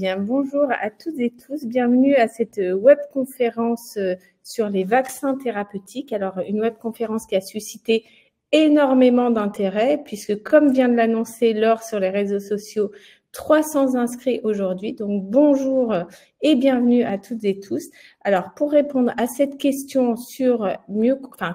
bien, bonjour à toutes et tous. Bienvenue à cette webconférence sur les vaccins thérapeutiques. Alors, une webconférence qui a suscité énormément d'intérêt puisque, comme vient de l'annoncer Laure sur les réseaux sociaux, 300 inscrits aujourd'hui. Donc, bonjour et bienvenue à toutes et tous. Alors, pour répondre à cette question sur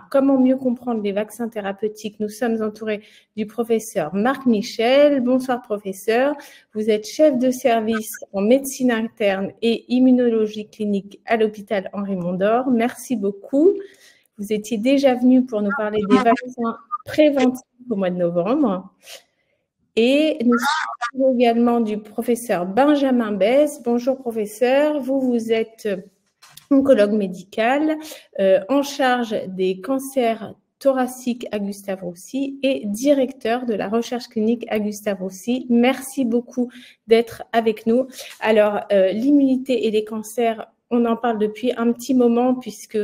comment mieux comprendre les vaccins thérapeutiques, nous sommes entourés du professeur Marc Michel. Bonsoir, professeur. Vous êtes chef de service en médecine interne et immunologie clinique à l'hôpital Henri Mondor. Merci beaucoup. Vous étiez déjà venu pour nous parler des vaccins préventifs au mois de novembre. Et nous sommes également du professeur Benjamin Besse. Bonjour, professeur. Vous êtes oncologue médical en charge des cancers thoraciques à Gustave Roussy et directeur de la recherche clinique à Gustave Roussy. Merci beaucoup d'être avec nous. Alors, l'immunité et les cancers, on en parle depuis un petit moment puisque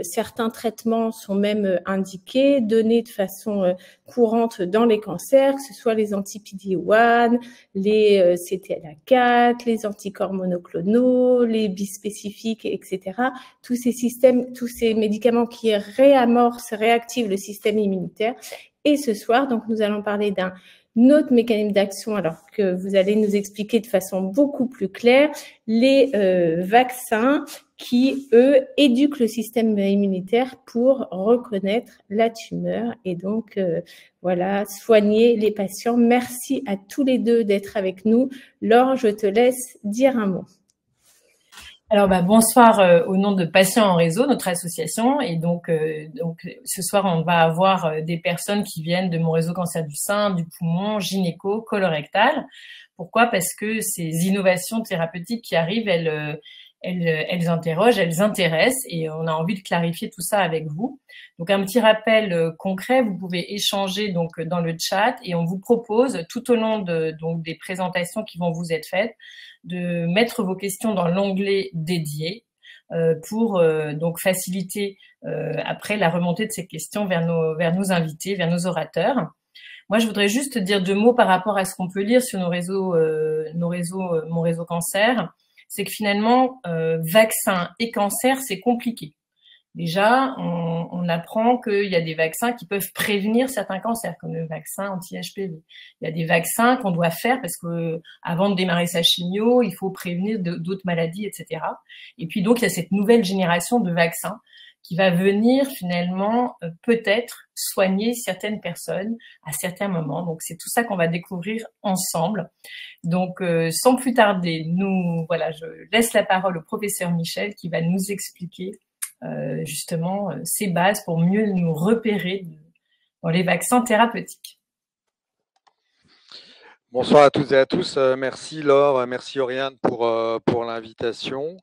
certains traitements sont même indiqués, donnés de façon courante dans les cancers, que ce soit les anti-PD-1, les CTLA4, les anticorps monoclonaux, les bispécifiques, etc. Tous ces médicaments qui réactivent le système immunitaire. Et ce soir, donc, nous allons parler d'un autre mécanisme d'action, alors que vous allez nous expliquer de façon beaucoup plus claire, les vaccins qui, eux, éduquent le système immunitaire pour reconnaître la tumeur et donc, voilà, soigner les patients. Merci à tous les deux d'être avec nous. Laure, je te laisse dire un mot. Alors, bonsoir au nom de Patients en Réseau, notre association. Et donc ce soir, on va avoir des personnes qui viennent de mon réseau cancer du sein, du poumon, gynéco, colorectal. Pourquoi? Parce que ces innovations thérapeutiques qui arrivent, elles interrogent, elles intéressent et on a envie de clarifier tout ça avec vous. Donc, un petit rappel concret, vous pouvez échanger donc dans le chat et on vous propose tout au long des présentations qui vont vous être faites de mettre vos questions dans l'onglet dédié pour donc faciliter après la remontée de ces questions vers nos invités, vers nos orateurs. Moi, je voudrais juste dire deux mots par rapport à ce qu'on peut lire sur mon réseau cancer. C'est que finalement, vaccin et cancer, c'est compliqué. Déjà, on apprend qu'il y a des vaccins qui peuvent prévenir certains cancers, comme le vaccin anti-HPV. Il y a des vaccins qu'on doit faire parce que avant de démarrer sa chimio, il faut prévenir d'autres maladies, etc. Et puis donc, il y a cette nouvelle génération de vaccins qui va venir finalement peut-être soigner certaines personnes à certains moments. Donc, c'est tout ça qu'on va découvrir ensemble. Donc, sans plus tarder, je laisse la parole au professeur Michel qui va nous expliquer justement ces bases pour mieux nous repérer dans les vaccins thérapeutiques. Bonsoir à toutes et à tous. Merci Laure, merci Oriane pour l'invitation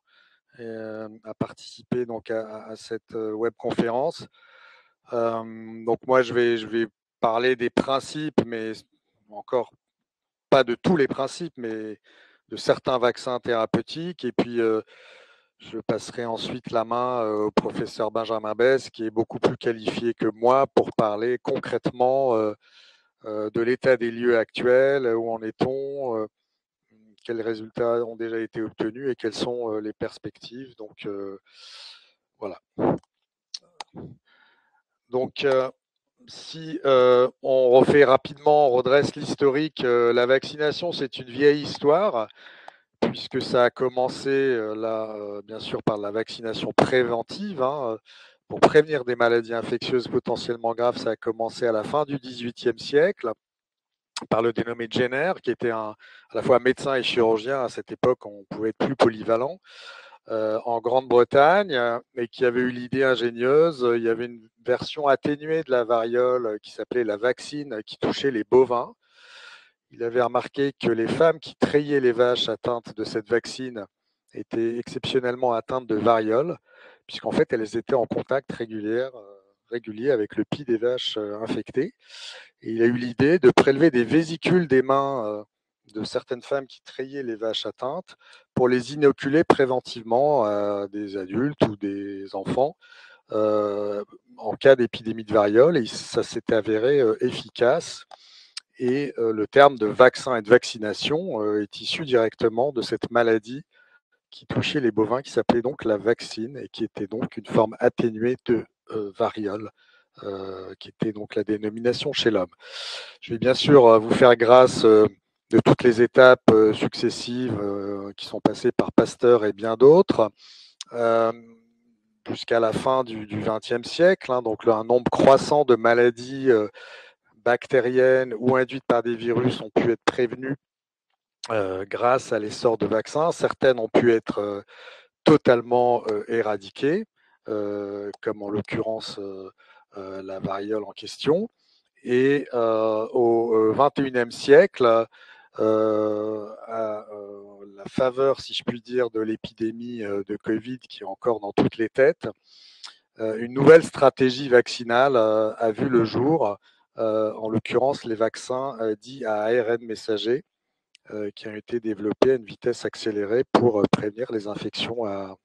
à participer donc à cette webconférence. Donc moi je vais parler des principes, mais encore pas de tous les principes, mais de certains vaccins thérapeutiques. Et puis je passerai ensuite la main au professeur Benjamin Besse, qui est beaucoup plus qualifié que moi pour parler concrètement de l'état des lieux actuels, où en est-on, quels résultats ont déjà été obtenus et quelles sont les perspectives. Donc voilà. Donc si on refait rapidement, on redresse l'historique, la vaccination, c'est une vieille histoire, puisque ça a commencé bien sûr par la vaccination préventive, pour prévenir des maladies infectieuses potentiellement graves. Ça a commencé à la fin du XVIIIe siècle par le dénommé Jenner, qui était à la fois médecin et chirurgien. À cette époque, on pouvait être plus polyvalent. En Grande-Bretagne, et qui avait eu l'idée ingénieuse. Il y avait une version atténuée de la variole qui s'appelait la vaccine, qui touchait les bovins. Il avait remarqué que les femmes qui treyaient les vaches atteintes de cette vaccine étaient exceptionnellement atteintes de variole, puisqu'en fait, elles étaient en contact régulier avec le pis des vaches infectées. Et il a eu l'idée de prélever des vésicules des mains de certaines femmes qui treyaient les vaches atteintes pour les inoculer préventivement à des adultes ou des enfants en cas d'épidémie de variole. Et ça s'était avéré efficace. Et le terme de vaccin et de vaccination est issu directement de cette maladie qui touchait les bovins, qui s'appelait donc la vaccine et qui était donc une forme atténuée de variole, qui était donc la dénomination chez l'homme. Je vais bien sûr vous faire grâce de toutes les étapes successives qui sont passées par Pasteur et bien d'autres, jusqu'à la fin du XXe siècle. Donc un nombre croissant de maladies bactériennes ou induites par des virus ont pu être prévenues grâce à l'essor de vaccins. Certaines ont pu être totalement éradiquées, comme en l'occurrence la variole en question. Et au XXIe siècle, à la faveur, si je puis dire, de l'épidémie de Covid qui est encore dans toutes les têtes, une nouvelle stratégie vaccinale a vu le jour, en l'occurrence les vaccins dits à ARN messager, qui ont été développés à une vitesse accélérée pour prévenir les infections à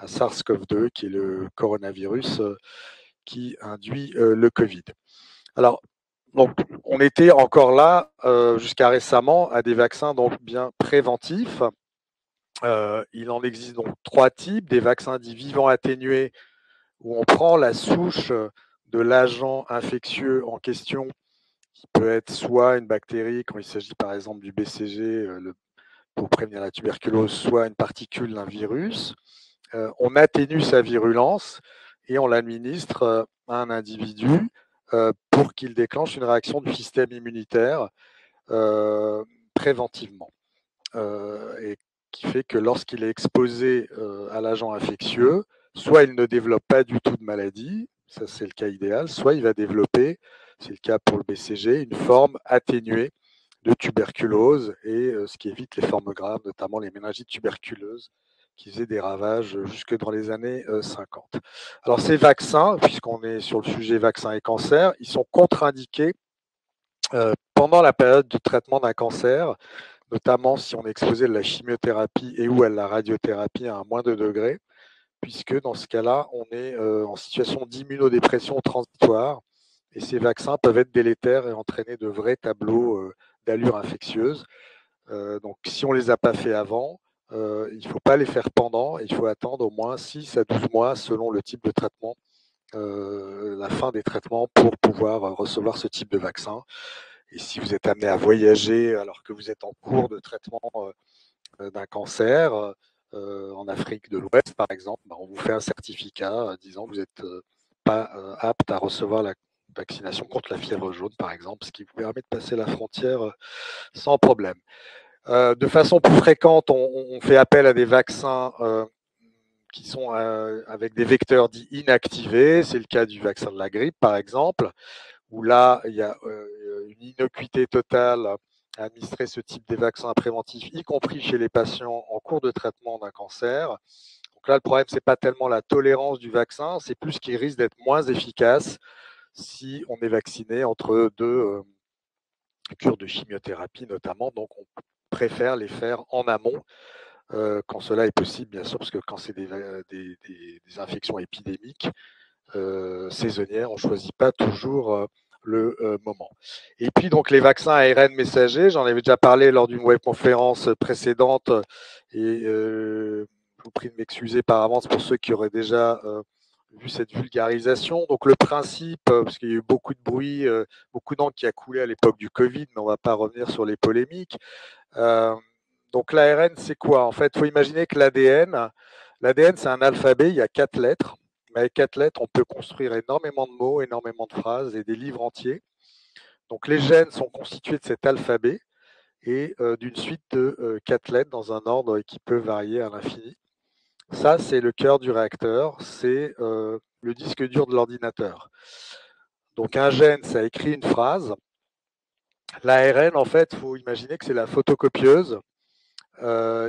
SARS-CoV-2, qui est le coronavirus qui induit le Covid. Alors, donc, on était encore là jusqu'à récemment à des vaccins donc bien préventifs. Il en existe donc 3 types, des vaccins dits vivants atténués, où on prend la souche de l'agent infectieux en question, qui peut être soit une bactérie, quand il s'agit par exemple du BCG pour prévenir la tuberculose, soit une particule d'un virus. On atténue sa virulence et on l'administre à un individu pour qu'il déclenche une réaction du système immunitaire préventivement. Et qui fait que lorsqu'il est exposé à l'agent infectieux, soit il ne développe pas du tout de maladie, ça c'est le cas idéal, soit il va développer, c'est le cas pour le BCG, une forme atténuée de tuberculose, et ce qui évite les formes graves, notamment les méningites tuberculeuses, qui faisaient des ravages jusque dans les années 50. Alors ces vaccins, puisqu'on est sur le sujet vaccins et cancer, ils sont contre-indiqués pendant la période du traitement d'un cancer, notamment si on est exposé à la chimiothérapie et ou à la radiothérapie à un moins 2 degrés, puisque dans ce cas-là, on est en situation d'immunodépression transitoire, et ces vaccins peuvent être délétères et entraîner de vrais tableaux d'allure infectieuse. Donc si on ne les a pas fait avant, il ne faut pas les faire pendant, il faut attendre au moins 6 à 12 mois selon le type de traitement, la fin des traitements pour pouvoir recevoir ce type de vaccin. Et si vous êtes amené à voyager alors que vous êtes en cours de traitement d'un cancer, en Afrique de l'Ouest par exemple, on vous fait un certificat disant que vous n'êtes pas apte à recevoir la vaccination contre la fièvre jaune par exemple, ce qui vous permet de passer la frontière sans problème. De façon plus fréquente, on fait appel à des vaccins qui sont avec des vecteurs dits inactivés. C'est le cas du vaccin de la grippe par exemple, où là, il y a une innocuité totale à administrer ce type de vaccins préventifs, y compris chez les patients en cours de traitement d'un cancer. Donc là, le problème, c'est pas tellement la tolérance du vaccin, c'est plus qu'il risque d'être moins efficace si on est vacciné entre deux cures de chimiothérapie notamment. Donc on préfère les faire en amont quand cela est possible, bien sûr, parce que quand c'est des infections épidémiques, saisonnières, on ne choisit pas toujours le moment. Et puis donc les vaccins ARN messagers, j'en avais déjà parlé lors d'une webconférence précédente, et je vous prie de m'excuser par avance pour ceux qui auraient déjà vu cette vulgarisation. Donc le principe, parce qu'il y a eu beaucoup de bruit, beaucoup d'encre qui a coulé à l'époque du Covid, mais on ne va pas revenir sur les polémiques. Donc l'ARN, c'est quoi? En fait, il faut imaginer que l'ADN, c'est un alphabet, il y a 4 lettres. Avec 4 lettres, on peut construire énormément de mots, énormément de phrases et des livres entiers. Donc les gènes sont constitués de cet alphabet et d'une suite de 4 lettres dans un ordre qui peut varier à l'infini. Ça, c'est le cœur du réacteur, c'est le disque dur de l'ordinateur. Donc un gène, ça écrit une phrase. L'ARN, en fait, il faut imaginer que c'est la photocopieuse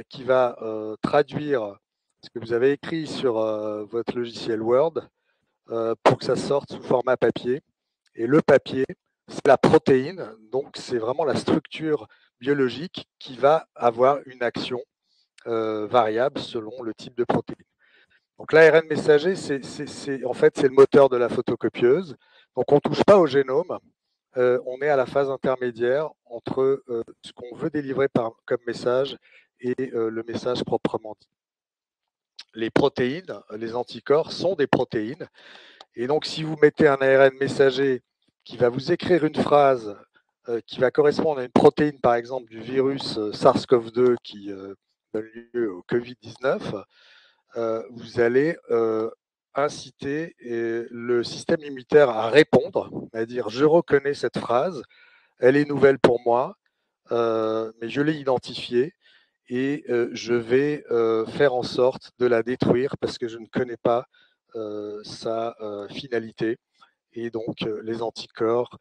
qui va traduire ce que vous avez écrit sur votre logiciel Word pour que ça sorte sous format papier. Et le papier, c'est la protéine, donc c'est vraiment la structure biologique qui va avoir une action variable selon le type de protéine. Donc l'ARN messager, en fait, c'est le moteur de la photocopieuse. Donc on ne touche pas au génome. on est à la phase intermédiaire entre ce qu'on veut délivrer comme message et le message proprement dit. Les protéines, les anticorps sont des protéines. Et donc, si vous mettez un ARN messager qui va vous écrire une phrase qui va correspondre à une protéine, par exemple, du virus SARS-CoV-2 qui donne lieu au Covid-19, vous allez inciter le système immunitaire à répondre, à dire « je reconnais cette phrase, elle est nouvelle pour moi, mais je l'ai identifiée et je vais faire en sorte de la détruire parce que je ne connais pas sa finalité. » Et donc, les anticorps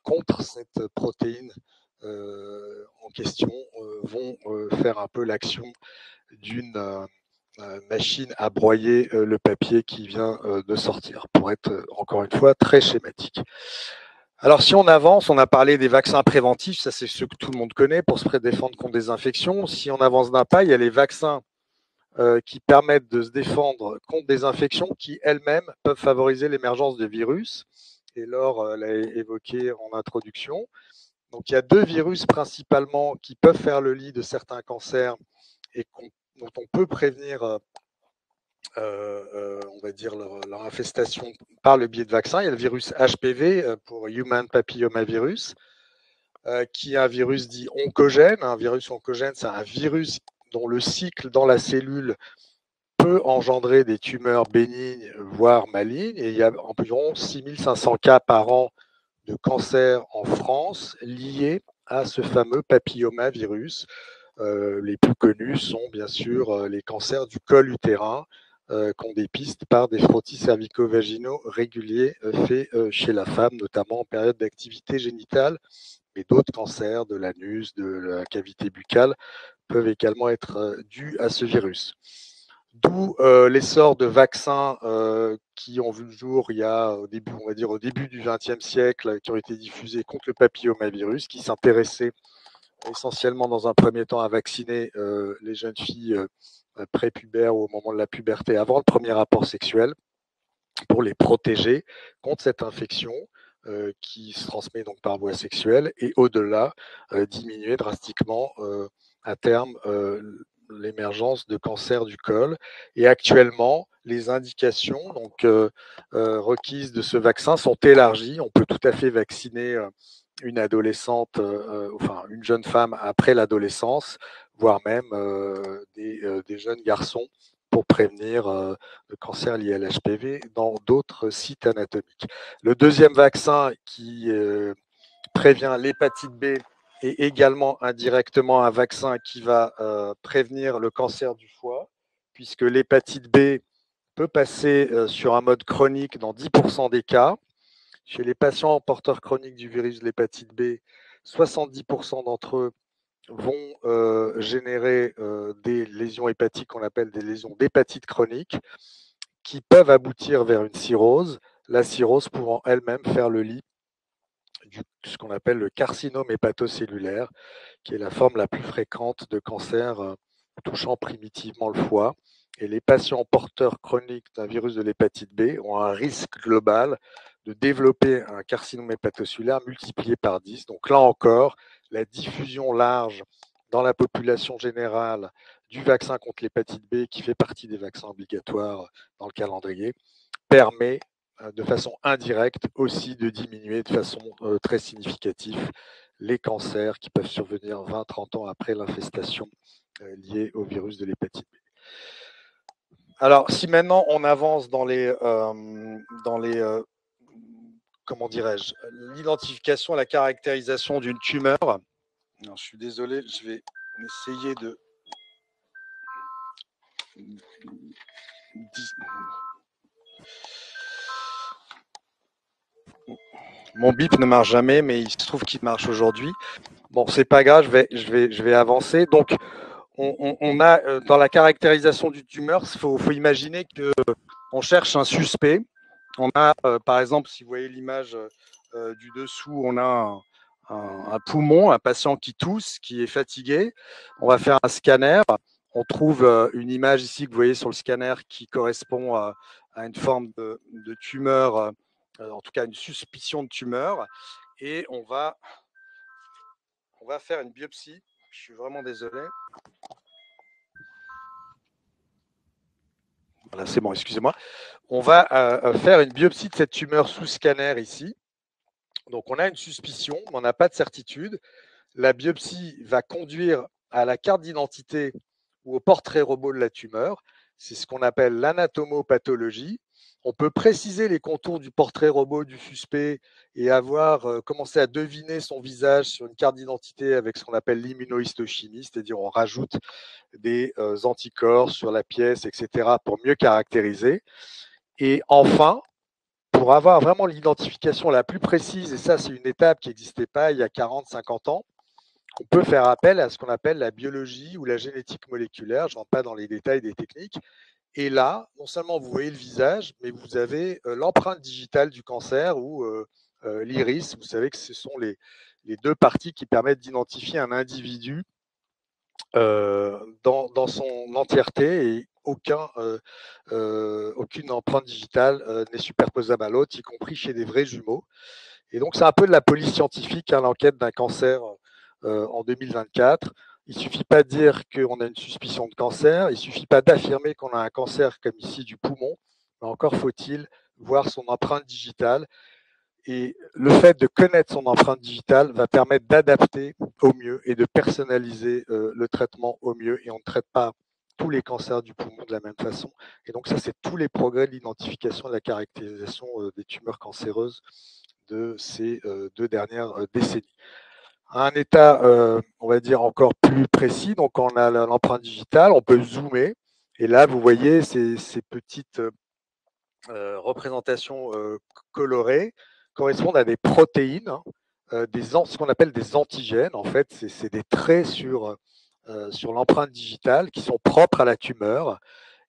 contre cette protéine en question vont faire un peu l'action d'une machine à broyer le papier qui vient de sortir, pour être encore une fois très schématique. Alors, si on avance, on a parlé des vaccins préventifs, ça c'est ce que tout le monde connaît pour se défendre contre des infections. Si on avance d'un pas, il y a les vaccins qui permettent de se défendre contre des infections qui elles-mêmes peuvent favoriser l'émergence de virus. Et Laure l'a évoqué en introduction. Donc, il y a deux virus principalement qui peuvent faire le lit de certains cancers et dont on peut prévenir on va dire leur infestation par le biais de vaccins. Il y a le virus HPV pour Human Papillomavirus, qui est un virus dit oncogène. Un virus oncogène, c'est un virus dont le cycle dans la cellule peut engendrer des tumeurs bénignes, voire malignes. Et il y a environ 6500 cas par an de cancer en France liés à ce fameux papillomavirus. Les plus connus sont bien sûr les cancers du col utérin, qu'on dépiste par des frottis cervico-vaginaux réguliers faits chez la femme, notamment en période d'activité génitale, mais d'autres cancers de l'anus, de la cavité buccale peuvent également être dus à ce virus. D'où l'essor de vaccins qui ont vu le jour il y a au début, on va dire au début du XXe siècle, qui ont été diffusés contre le papillomavirus, qui s'intéressaient essentiellement dans un premier temps à vacciner les jeunes filles prépubères ou au moment de la puberté, avant le premier rapport sexuel, pour les protéger contre cette infection qui se transmet donc par voie sexuelle et au-delà diminuer drastiquement à terme l'émergence de cancer du col. Et actuellement, les indications donc requises de ce vaccin sont élargies. On peut tout à fait vacciner une adolescente, enfin une jeune femme après l'adolescence, voire même des jeunes garçons pour prévenir le cancer lié à l'HPV dans d'autres sites anatomiques. Le deuxième vaccin qui prévient l'hépatite B est également indirectement un vaccin qui va prévenir le cancer du foie, puisque l'hépatite B peut passer sur un mode chronique dans 10% des cas. Chez les patients porteurs chroniques du virus de l'hépatite B, 70% d'entre eux vont générer des lésions hépatiques qu'on appelle des lésions d'hépatite chronique qui peuvent aboutir vers une cirrhose, la cirrhose pouvant elle-même faire le lit de ce qu'on appelle le carcinome hépatocellulaire, qui est la forme la plus fréquente de cancer touchant primitivement le foie. Et les patients porteurs chroniques d'un virus de l'hépatite B ont un risque global de développer un carcinome hépatocellulaire multiplié par 10. Donc là encore, la diffusion large dans la population générale du vaccin contre l'hépatite B, qui fait partie des vaccins obligatoires dans le calendrier, permet de façon indirecte aussi de diminuer de façon très significative les cancers qui peuvent survenir 20-30 ans après l'infestation liée au virus de l'hépatite B. Alors, si maintenant on avance dans les comment dirais-je, l'identification, la caractérisation d'une tumeur. Alors, je suis désolé, je vais essayer de mon bip ne marche jamais, mais il se trouve qu'il marche aujourd'hui. Bon, c'est pas grave, je vais avancer. Donc, on a dans la caractérisation du tumeur, il faut imaginer qu'on cherche un suspect. On a, par exemple, si vous voyez l'image du dessous, on a un poumon, un patient qui tousse, qui est fatigué. On va faire un scanner. On trouve une image ici que vous voyez sur le scanner qui correspond à une forme de tumeur, en tout cas une suspicion de tumeur. et on va faire une biopsie. Je suis vraiment désolé. Voilà, c'est bon, excusez-moi. On va faire une biopsie de cette tumeur sous scanner ici. Donc, on a une suspicion, mais on n'a pas de certitude. La biopsie va conduire à la carte d'identité ou au portrait robot de la tumeur. C'est ce qu'on appelle l'anatomopathologie. On peut préciser les contours du portrait robot du suspect et avoir commencé à deviner son visage sur une carte d'identité avec ce qu'on appelle l'immunohistochimie, c'est-à-dire on rajoute des anticorps sur la pièce, etc., pour mieux caractériser. Et enfin, pour avoir vraiment l'identification la plus précise, et ça c'est une étape qui n'existait pas il y a 40-50 ans, on peut faire appel à ce qu'on appelle la biologie ou la génétique moléculaire. Je ne rentre pas dans les détails des techniques. Et là, non seulement vous voyez le visage, mais vous avez l'empreinte digitale du cancer ou l'iris. Vous savez que ce sont les deux parties qui permettent d'identifier un individu dans son entièreté et aucune empreinte digitale n'est superposable à l'autre, y compris chez des vrais jumeaux. Et donc, c'est un peu de la police scientifique, hein, l'enquête d'un cancer en 2024. Il ne suffit pas de dire qu'on a une suspicion de cancer, il ne suffit pas d'affirmer qu'on a un cancer comme ici du poumon, mais encore faut-il voir son empreinte digitale. Et le fait de connaître son empreinte digitale va permettre d'adapter au mieux et de personnaliser le traitement au mieux. Et on ne traite pas tous les cancers du poumon de la même façon. Et donc ça, c'est tous les progrès de l'identification et de la caractérisation des tumeurs cancéreuses de ces 2 dernières décennies. À un état, on va dire, encore plus précis, donc on a l'empreinte digitale, on peut zoomer, et là, vous voyez ces petites représentations colorées correspondent à des protéines, ce qu'on appelle des antigènes. En fait, c'est des traits sur l'empreinte digitale qui sont propres à la tumeur.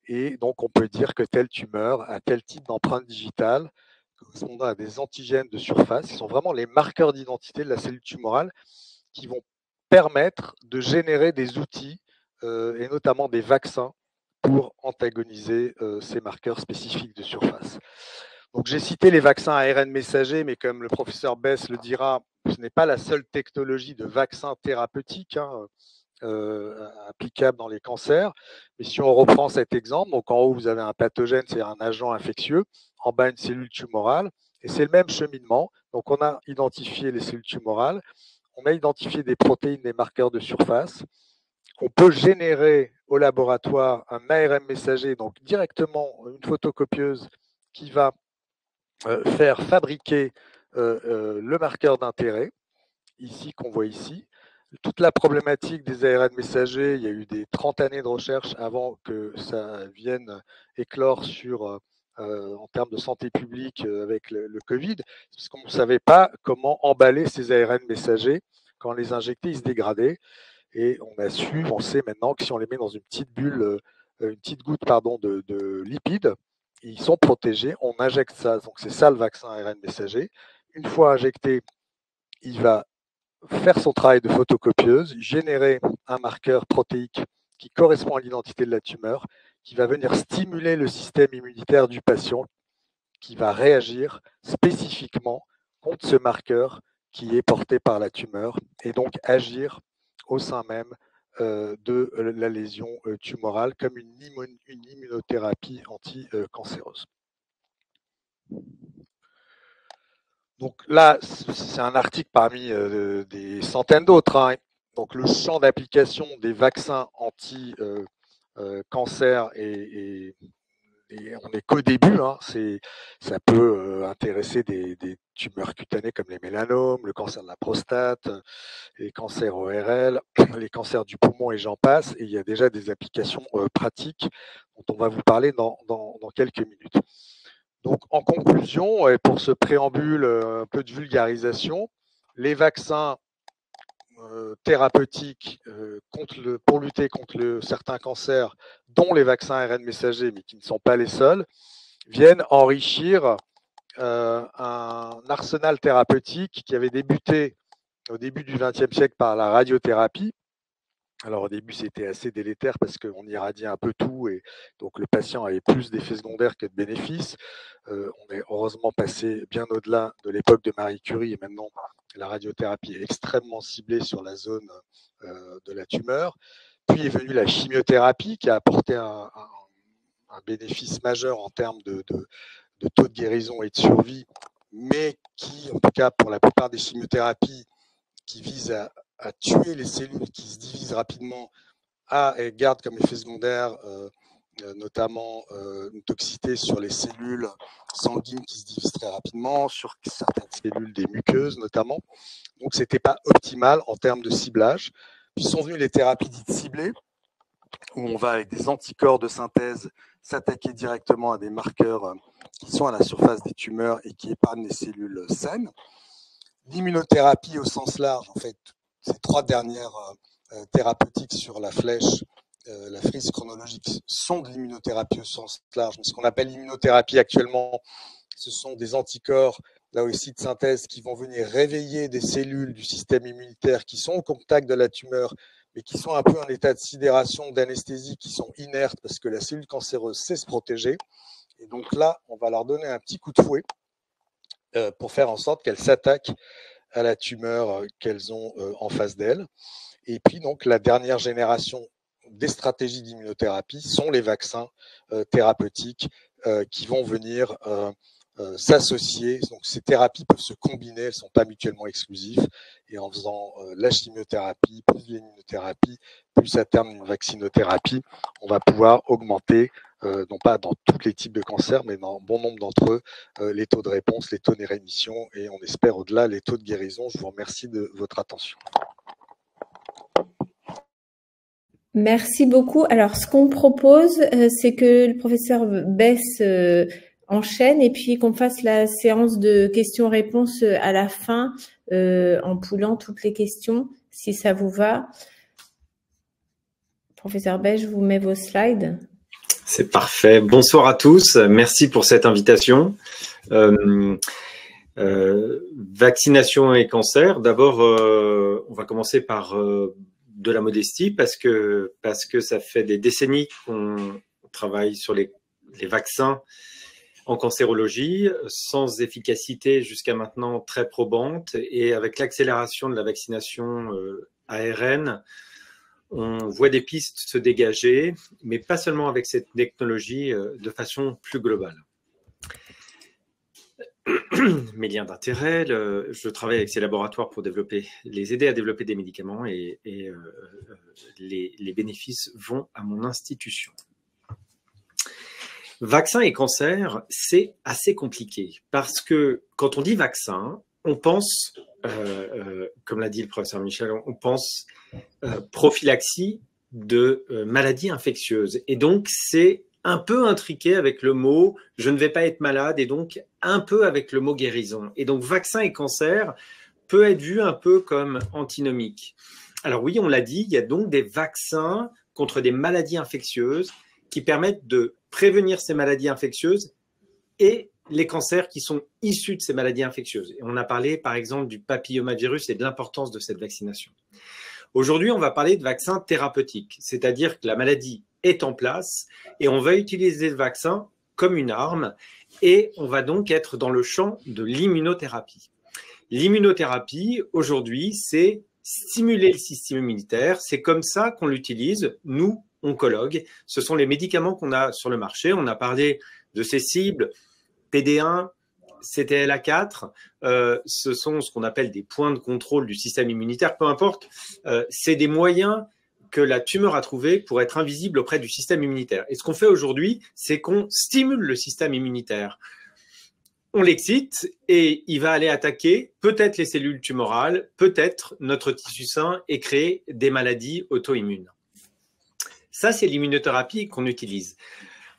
Et donc, on peut dire que telle tumeur a tel type d'empreinte digitale correspondant à des antigènes de surface, qui sont vraiment les marqueurs d'identité de la cellule tumorale, qui vont permettre de générer des outils, et notamment des vaccins, pour antagoniser ces marqueurs spécifiques de surface. Donc, j'ai cité les vaccins ARN messagers, mais comme le professeur Bess le dira, ce n'est pas la seule technologie de vaccin thérapeutique applicable dans les cancers. Mais si on reprend cet exemple, donc en haut, vous avez un pathogène, c'est un agent infectieux, en bas, une cellule tumorale, et c'est le même cheminement. Donc, on a identifié les cellules tumorales, on a identifié des protéines, des marqueurs de surface. On peut générer au laboratoire un ARN messager, donc directement une photocopieuse qui va faire fabriquer le marqueur d'intérêt, ici qu'on voit ici. Toute la problématique des ARN messagers, il y a eu des 30 années de recherche avant que ça vienne éclore en termes de santé publique avec le Covid, parce qu'on ne savait pas comment emballer ces ARN messagers. Quand on les injectait, ils se dégradaient. Et on sait maintenant que si on les met dans une petite bulle, une petite goutte de lipides, ils sont protégés, on injecte ça. Donc c'est ça le vaccin ARN messager. Une fois injecté, il va faire son travail de photocopieuse, générer un marqueur protéique qui correspond à l'identité de la tumeur, qui va venir stimuler le système immunitaire du patient, qui va réagir spécifiquement contre ce marqueur qui est porté par la tumeur et donc agir au sein même de la lésion tumorale comme une immunothérapie anti-cancéreuse. Donc là, c'est un article parmi des centaines d'autres, hein. Donc le champ d'application des vaccins anti-cancer et on n'est qu'au début, hein. Ça peut intéresser des tumeurs cutanées comme les mélanomes, le cancer de la prostate, les cancers ORL, les cancers du poumon et j'en passe. Et il y a déjà des applications pratiques dont on va vous parler dans quelques minutes. Donc, en conclusion, et pour ce préambule, un peu de vulgarisation, les vaccins thérapeutiques pour lutter contre certains cancers, dont les vaccins ARN messagers, mais qui ne sont pas les seuls, viennent enrichir un arsenal thérapeutique qui avait débuté au début du XXe siècle par la radiothérapie Alors au début, c'était assez délétère parce qu'on irradiait un peu tout et donc le patient avait plus d'effets secondaires que de bénéfices. On est heureusement passé bien au-delà de l'époque de Marie Curie et maintenant la radiothérapie est extrêmement ciblée sur la zone de la tumeur. Puis est venue la chimiothérapie qui a apporté un bénéfice majeur en termes de taux de guérison et de survie, mais qui, en tout cas pour la plupart des chimiothérapies qui visent à tuer les cellules qui se divisent rapidement, et garde comme effet secondaire notamment une toxicité sur les cellules sanguines qui se divisent très rapidement, sur certaines cellules des muqueuses notamment. Donc ce n'était pas optimal en termes de ciblage. Puis sont venues les thérapies dites ciblées, où on va avec des anticorps de synthèse s'attaquer directement à des marqueurs qui sont à la surface des tumeurs et qui épargnent les cellules saines. L'immunothérapie au sens large, en fait, ces 3 dernières thérapeutiques sur la flèche, la frise chronologique, sont de l'immunothérapie au sens large. Mais ce qu'on appelle l'immunothérapie actuellement, ce sont des anticorps, là aussi de synthèse, qui vont venir réveiller des cellules du système immunitaire qui sont au contact de la tumeur, mais qui sont un peu en état de sidération, d'anesthésie, qui sont inertes parce que la cellule cancéreuse sait se protéger. Et donc là, on va leur donner un petit coup de fouet pour faire en sorte qu'elles s'attaquent à la tumeur qu'elles ont en face d'elles. Et puis donc la dernière génération des stratégies d'immunothérapie sont les vaccins thérapeutiques qui vont venir s'associer. Donc ces thérapies peuvent se combiner, elles ne sont pas mutuellement exclusives. Et en faisant la chimiothérapie, plus l'immunothérapie, plus à terme une vaccinothérapie, on va pouvoir augmenter, non pas dans tous les types de cancers, mais dans bon nombre d'entre eux, les taux de réponse, les taux de rémission et on espère au-delà les taux de guérison. Je vous remercie de votre attention. Merci beaucoup. Alors, ce qu'on propose, c'est que le professeur Besse enchaîne et puis qu'on fasse la séance de questions-réponses à la fin, en poulant toutes les questions, si ça vous va. Professeur Besse, je vous mets vos slides. C'est parfait. Bonsoir à tous. Merci pour cette invitation. Vaccination et cancer. D'abord, on va commencer par de la modestie parce que ça fait des décennies qu'on travaille sur les vaccins en cancérologie, sans efficacité jusqu'à maintenant très probante. Et avec l'accélération de la vaccination ARN, on voit des pistes se dégager, mais pas seulement avec cette technologie, de façon plus globale. Mes liens d'intérêt, je travaille avec ces laboratoires pour les aider à développer des médicaments et les bénéfices vont à mon institution. Vaccin et cancer, c'est assez compliqué parce que quand on dit vaccin, on pense, comme l'a dit le professeur Michel, on pense prophylaxie de maladies infectieuses. Et donc, c'est un peu intriqué avec le mot « je ne vais pas être malade » et donc un peu avec le mot « guérison ». Et donc, vaccin et cancer peut être vu un peu comme antinomique. Alors oui, on l'a dit, il y a donc des vaccins contre des maladies infectieuses qui permettent de prévenir ces maladies infectieuses et les cancers qui sont issus de ces maladies infectieuses. Et on a parlé, par exemple, du papillomavirus et de l'importance de cette vaccination. Aujourd'hui, on va parler de vaccins thérapeutiques, c'est-à-dire que la maladie est en place et on va utiliser le vaccin comme une arme et on va donc être dans le champ de l'immunothérapie. L'immunothérapie, aujourd'hui, c'est stimuler le système immunitaire. C'est comme ça qu'on l'utilise, nous, oncologues. Ce sont les médicaments qu'on a sur le marché. On a parlé de ces cibles, PD1, CTLA4, ce sont ce qu'on appelle des points de contrôle du système immunitaire, peu importe, c'est des moyens que la tumeur a trouvé pour être invisible auprès du système immunitaire. Et ce qu'on fait aujourd'hui, c'est qu'on stimule le système immunitaire. On l'excite et il va aller attaquer peut-être les cellules tumorales, peut-être notre tissu sain et créer des maladies auto-immunes. Ça, c'est l'immunothérapie qu'on utilise.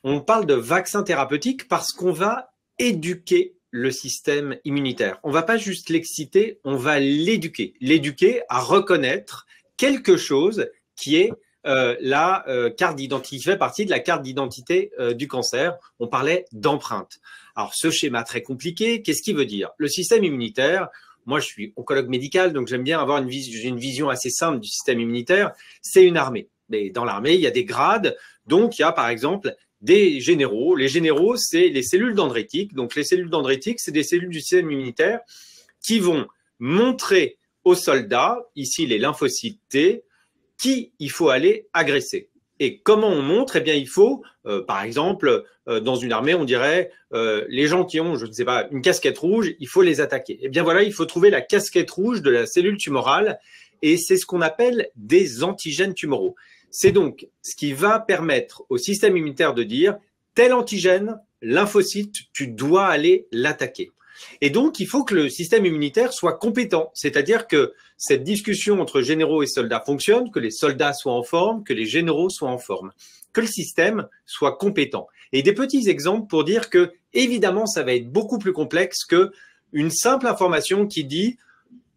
On parle de vaccin thérapeutique parce qu'on va éduquer le système immunitaire. On ne va pas juste l'exciter, on va l'éduquer. L'éduquer à reconnaître quelque chose qui est la carte d'identité, qui fait partie de la carte d'identité du cancer. On parlait d'empreinte. Alors, ce schéma très compliqué, qu'est-ce qu'il veut dire? Le système immunitaire, moi je suis oncologue médical, donc j'aime bien avoir j'ai une vision assez simple du système immunitaire, c'est une armée. Mais dans l'armée, il y a des grades, donc il y a par exemple des généraux. Les généraux, c'est les cellules dendritiques. Donc les cellules dendritiques, c'est des cellules du système immunitaire qui vont montrer aux soldats, ici les lymphocytes T, qui il faut aller agresser. Et comment on montre? Eh bien, il faut, par exemple, dans une armée, on dirait les gens qui ont, je ne sais pas, une casquette rouge, il faut les attaquer. Eh bien voilà, il faut trouver la casquette rouge de la cellule tumorale, et c'est ce qu'on appelle des antigènes tumoraux. C'est donc ce qui va permettre au système immunitaire de dire tel antigène, lymphocyte, tu dois aller l'attaquer. Et donc, il faut que le système immunitaire soit compétent, c'est-à-dire que cette discussion entre généraux et soldats fonctionne, que les soldats soient en forme, que les généraux soient en forme, que le système soit compétent. Et des petits exemples pour dire que, évidemment, ça va être beaucoup plus complexe qu'une simple information qui dit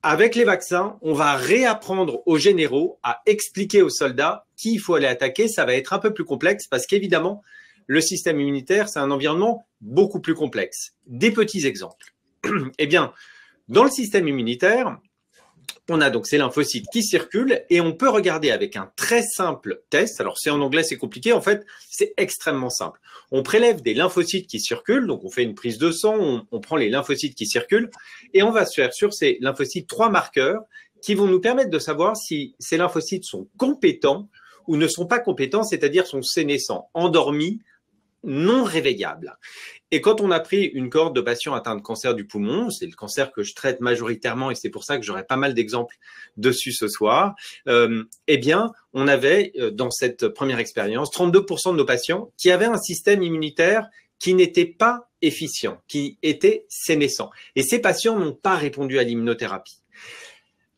avec les vaccins, on va réapprendre aux généraux à expliquer aux soldats qui il faut aller attaquer. Ça va être un peu plus complexe parce qu'évidemment, le système immunitaire, c'est un environnement beaucoup plus complexe. Des petits exemples. Eh bien, dans le système immunitaire, on a donc ces lymphocytes qui circulent et on peut regarder avec un très simple test. Alors, c'est en anglais, c'est compliqué. En fait, c'est extrêmement simple. On prélève des lymphocytes qui circulent. Donc, on fait une prise de sang, on prend les lymphocytes qui circulent et on va se faire sur ces lymphocytes 3 marqueurs qui vont nous permettre de savoir si ces lymphocytes sont compétents ou ne sont pas compétents, c'est-à-dire sont sénescents, endormis, non réveillables. Et quand on a pris une cohorte de patients atteints de cancer du poumon, c'est le cancer que je traite majoritairement et c'est pour ça que j'aurai pas mal d'exemples dessus ce soir, eh bien, on avait dans cette première expérience 32% de nos patients qui avaient un système immunitaire qui n'était pas efficient, qui était sénescent. Et ces patients n'ont pas répondu à l'immunothérapie.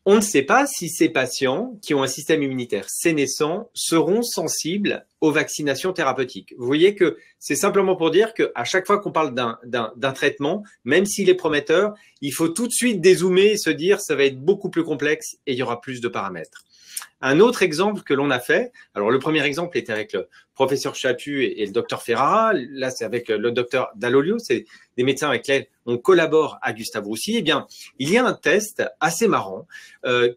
On ne sait pas si ces patients qui ont un système immunitaire sénescent seront sensibles aux vaccinations thérapeutiques. Vous voyez que c'est simplement pour dire qu'à chaque fois qu'on parle d'un traitement, même s'il est prometteur, il faut tout de suite dézoomer et se dire ça va être beaucoup plus complexe et il y aura plus de paramètres. Un autre exemple que l'on a fait, alors le premier exemple était avec le professeur Chaput et le docteur Ferrara, là c'est avec le docteur Dallolio, c'est des médecins avec lesquels on collabore à Gustave Roussy. Eh bien, il y a un test assez marrant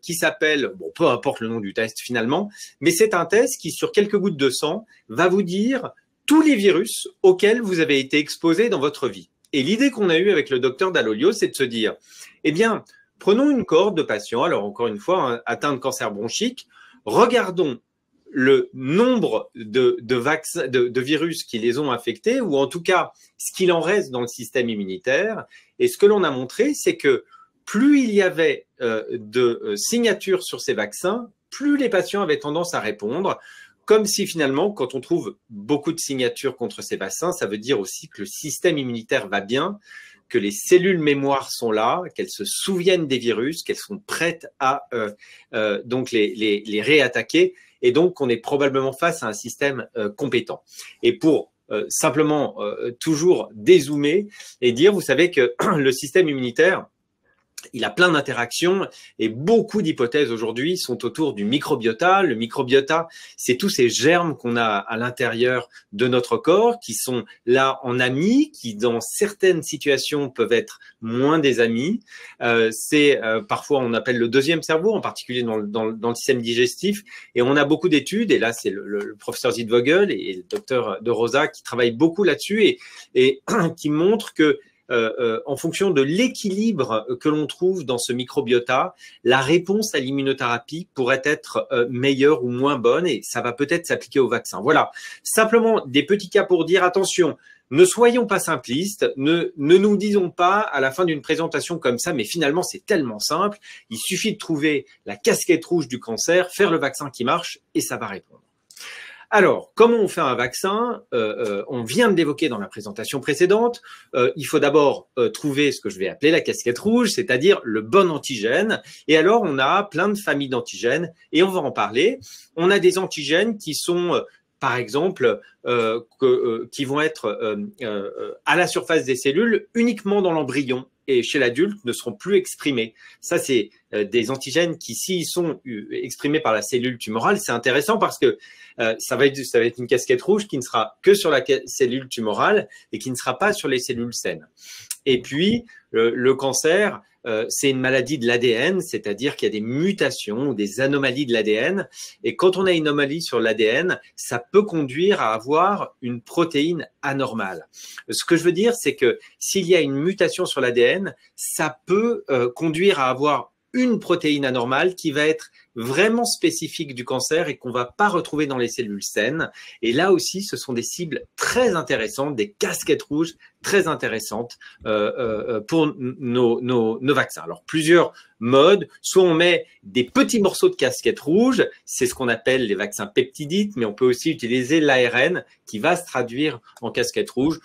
qui s'appelle, bon, peu importe le nom du test finalement, mais c'est un test qui, sur quelques gouttes de sang, va vous dire tous les virus auxquels vous avez été exposé dans votre vie. Et l'idée qu'on a eue avec le docteur Dallolio, c'est de se dire, eh bien, prenons une cohorte de patients, alors encore une fois, atteints de cancer bronchique, regardons le nombre de virus qui les ont infectés, ou en tout cas, ce qu'il en reste dans le système immunitaire. Et ce que l'on a montré, c'est que plus il y avait de signatures sur ces vaccins, plus les patients avaient tendance à répondre, comme si finalement, quand on trouve beaucoup de signatures contre ces vaccins, ça veut dire aussi que le système immunitaire va bien, que les cellules mémoire sont là, qu'elles se souviennent des virus, qu'elles sont prêtes à donc les réattaquer, et donc on est probablement face à un système compétent. Et pour simplement toujours dézoomer et dire, vous savez que le système immunitaire, il a plein d'interactions et beaucoup d'hypothèses aujourd'hui sont autour du microbiota. Le microbiota, c'est tous ces germes qu'on a à l'intérieur de notre corps qui sont là en amis, qui dans certaines situations peuvent être moins des amis. Parfois on appelle le deuxième cerveau, en particulier dans le système digestif. Et on a beaucoup d'études, et là c'est le professeur Zitvogel et le docteur De Rosa qui travaillent beaucoup là-dessus et qui montrent que en fonction de l'équilibre que l'on trouve dans ce microbiota, la réponse à l'immunothérapie pourrait être meilleure ou moins bonne et ça va peut-être s'appliquer au vaccin. Voilà, simplement des petits cas pour dire attention, ne soyons pas simplistes, ne nous disons pas à la fin d'une présentation comme ça, mais finalement c'est tellement simple, il suffit de trouver la casquette rouge du cancer, faire le vaccin qui marche et ça va répondre. Alors, comment on fait un vaccin? On vient de l'évoquer dans la présentation précédente. Il faut d'abord trouver ce que je vais appeler la casquette rouge, c'est-à-dire le bon antigène. Et alors, on a plein de familles d'antigènes et on va en parler. On a des antigènes qui sont, par exemple, qui vont être à la surface des cellules uniquement dans l'embryon et chez l'adulte ne seront plus exprimés. Ça, c'est des antigènes qui, s'ils sont exprimés par la cellule tumorale, c'est intéressant parce que ça va être une casquette rouge qui ne sera que sur la cellule tumorale et qui ne sera pas sur les cellules saines. Et puis, le cancer c'est une maladie de l'ADN, c'est-à-dire qu'il y a des mutations ou des anomalies de l'ADN. Et quand on a une anomalie sur l'ADN, ça peut conduire à avoir une protéine anormale. Ce que je veux dire, c'est que s'il y a une mutation sur l'ADN, ça peut conduire à avoir une protéine anormale qui va être vraiment spécifique du cancer et qu'on va pas retrouver dans les cellules saines. Et là aussi, ce sont des cibles très intéressantes, des casquettes rouges très intéressantes pour nos vaccins. Alors, plusieurs modes. Soit on met des petits morceaux de casquettes rouges, c'est ce qu'on appelle les vaccins peptidites, mais on peut aussi utiliser l'ARN qui va se traduire en casquette rouge.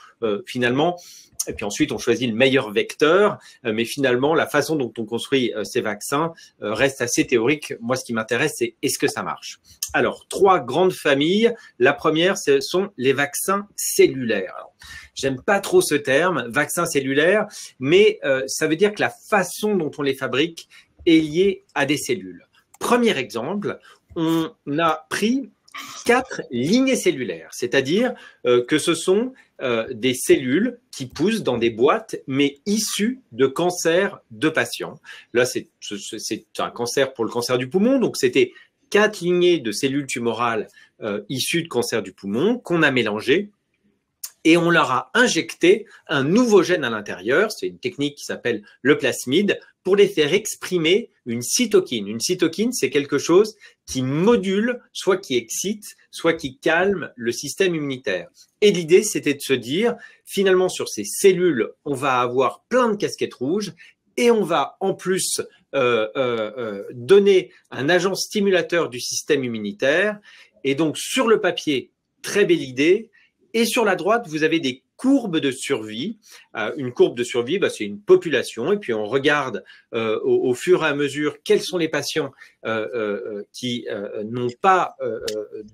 Finalement, et puis ensuite, on choisit le meilleur vecteur. Mais finalement, la façon dont on construit ces vaccins reste assez théorique. Moi, ce qui m'intéresse, c'est est-ce que ça marche? Alors, 3 grandes familles. La première, ce sont les vaccins cellulaires. Alors, j'aime pas trop ce terme, vaccin cellulaire, mais ça veut dire que la façon dont on les fabrique est liée à des cellules. Premier exemple, on a pris 4 lignées cellulaires, c'est-à-dire que ce sont des cellules qui poussent dans des boîtes, mais issues de cancers de patients. Là, c'est un cancer pour le cancer du poumon, donc c'était 4 lignées de cellules tumorales issues de cancer du poumon qu'on a mélangées et on leur a injecté un nouveau gène à l'intérieur. C'est une technique qui s'appelle le plasmide pour les faire exprimer une cytokine. Une cytokine, c'est quelque chose qui module, soit qui excite, soit qui calme le système immunitaire. Et l'idée, c'était de se dire, finalement, sur ces cellules, on va avoir plein de casquettes rouges et on va en plus donner un agent stimulateur du système immunitaire. Et donc, sur le papier, très belle idée. Et sur la droite, vous avez des courbes de survie. Une courbe de survie, c'est une population. Et puis, on regarde au fur et à mesure quels sont les patients qui n'ont pas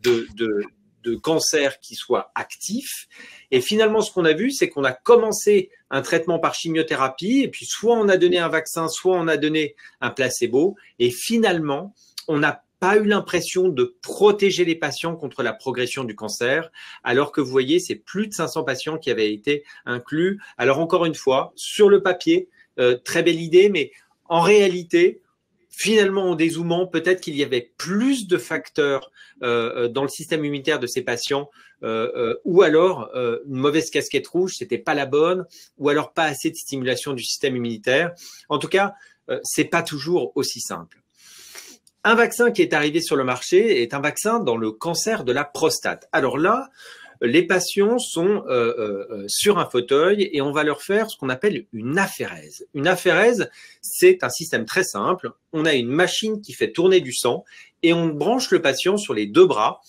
de cancer qui soit actif. Et finalement, ce qu'on a vu, c'est qu'on a commencé un traitement par chimiothérapie. Et puis, soit on a donné un vaccin, soit on a donné un placebo. Et finalement, on n'a pas eu l'impression de protéger les patients contre la progression du cancer, alors que vous voyez, c'est plus de 500 patients qui avaient été inclus. Alors encore une fois, sur le papier, très belle idée, mais en réalité, finalement, en dézoomant, peut-être qu'il y avait plus de facteurs dans le système immunitaire de ces patients, ou alors une mauvaise casquette rouge, c'était pas la bonne, ou alors pas assez de stimulation du système immunitaire. En tout cas, c'est pas toujours aussi simple. Un vaccin qui est arrivé sur le marché est un vaccin dans le cancer de la prostate. Alors là, les patients sont sur un fauteuil et on va leur faire ce qu'on appelle une aphérèse. Une aphérèse, c'est un système très simple. On a une machine qui fait tourner du sang et on branche le patient sur les 2 bras.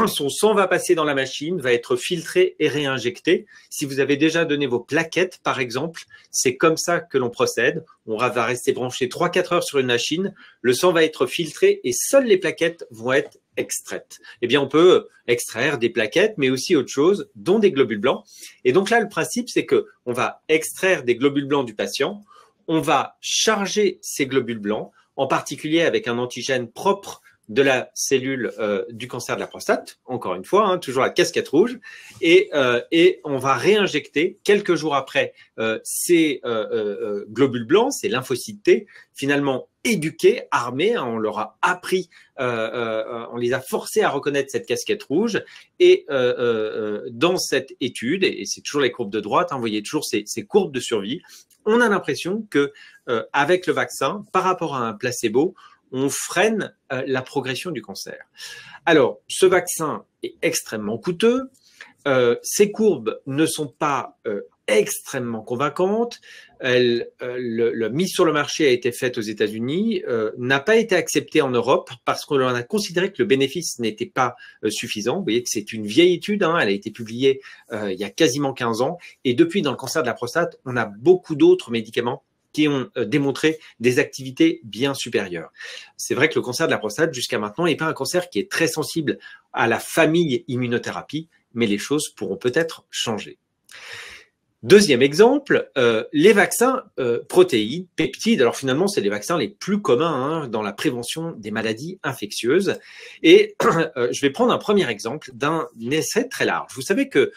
Son sang va passer dans la machine, va être filtré et réinjecté. Si vous avez déjà donné vos plaquettes, par exemple, c'est comme ça que l'on procède. On va rester branché 3-4 heures sur une machine, le sang va être filtré et seules les plaquettes vont être extraites. Eh bien, on peut extraire des plaquettes, mais aussi autre chose, dont des globules blancs. Et donc là, le principe, c'est que on va extraire des globules blancs du patient, on va charger ces globules blancs, en particulier avec un antigène propre de la cellule du cancer de la prostate, encore une fois, toujours la casquette rouge, et on va réinjecter quelques jours après ces globules blancs, ces lymphocytes T, finalement éduqués, armés, on leur a appris, on les a forcés à reconnaître cette casquette rouge, et dans cette étude, et c'est toujours les courbes de droite, vous voyez toujours ces courbes de survie, on a l'impression que avec le vaccin, par rapport à un placebo, on freine la progression du cancer. Alors, ce vaccin est extrêmement coûteux. Ces courbes ne sont pas extrêmement convaincantes. La mise sur le marché a été faite aux États-Unis, n'a pas été acceptée en Europe parce qu'on a considéré que le bénéfice n'était pas suffisant. Vous voyez que c'est une vieille étude, elle a été publiée il y a quasiment 15 ans. Et depuis, dans le cancer de la prostate, on a beaucoup d'autres médicaments qui ont démontré des activités bien supérieures. C'est vrai que le cancer de la prostate, jusqu'à maintenant, n'est pas un cancer qui est très sensible à la famille immunothérapie, mais les choses pourront peut-être changer. Deuxième exemple, les vaccins protéines, peptides. Alors finalement, c'est les vaccins les plus communs dans la prévention des maladies infectieuses. Et je vais prendre un premier exemple d'un essai très large. Vous savez que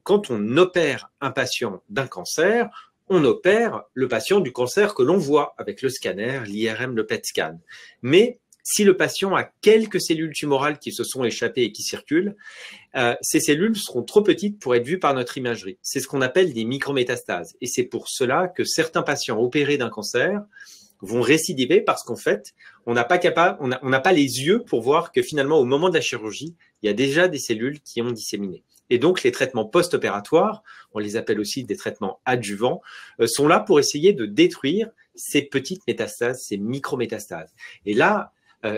quand on opère un patient d'un cancer, on opère le patient du cancer que l'on voit avec le scanner, l'IRM, le PET scan. Mais si le patient a quelques cellules tumorales qui se sont échappées et qui circulent, ces cellules seront trop petites pour être vues par notre imagerie. C'est ce qu'on appelle des micrométastases. Et c'est pour cela que certains patients opérés d'un cancer vont récidiver parce qu'en fait, on n'a pas les yeux pour voir que finalement, au moment de la chirurgie, il y a déjà des cellules qui ont disséminé. Et donc, les traitements post-opératoires, on les appelle aussi des traitements adjuvants, sont là pour essayer de détruire ces petites métastases, ces micrométastases. Et là,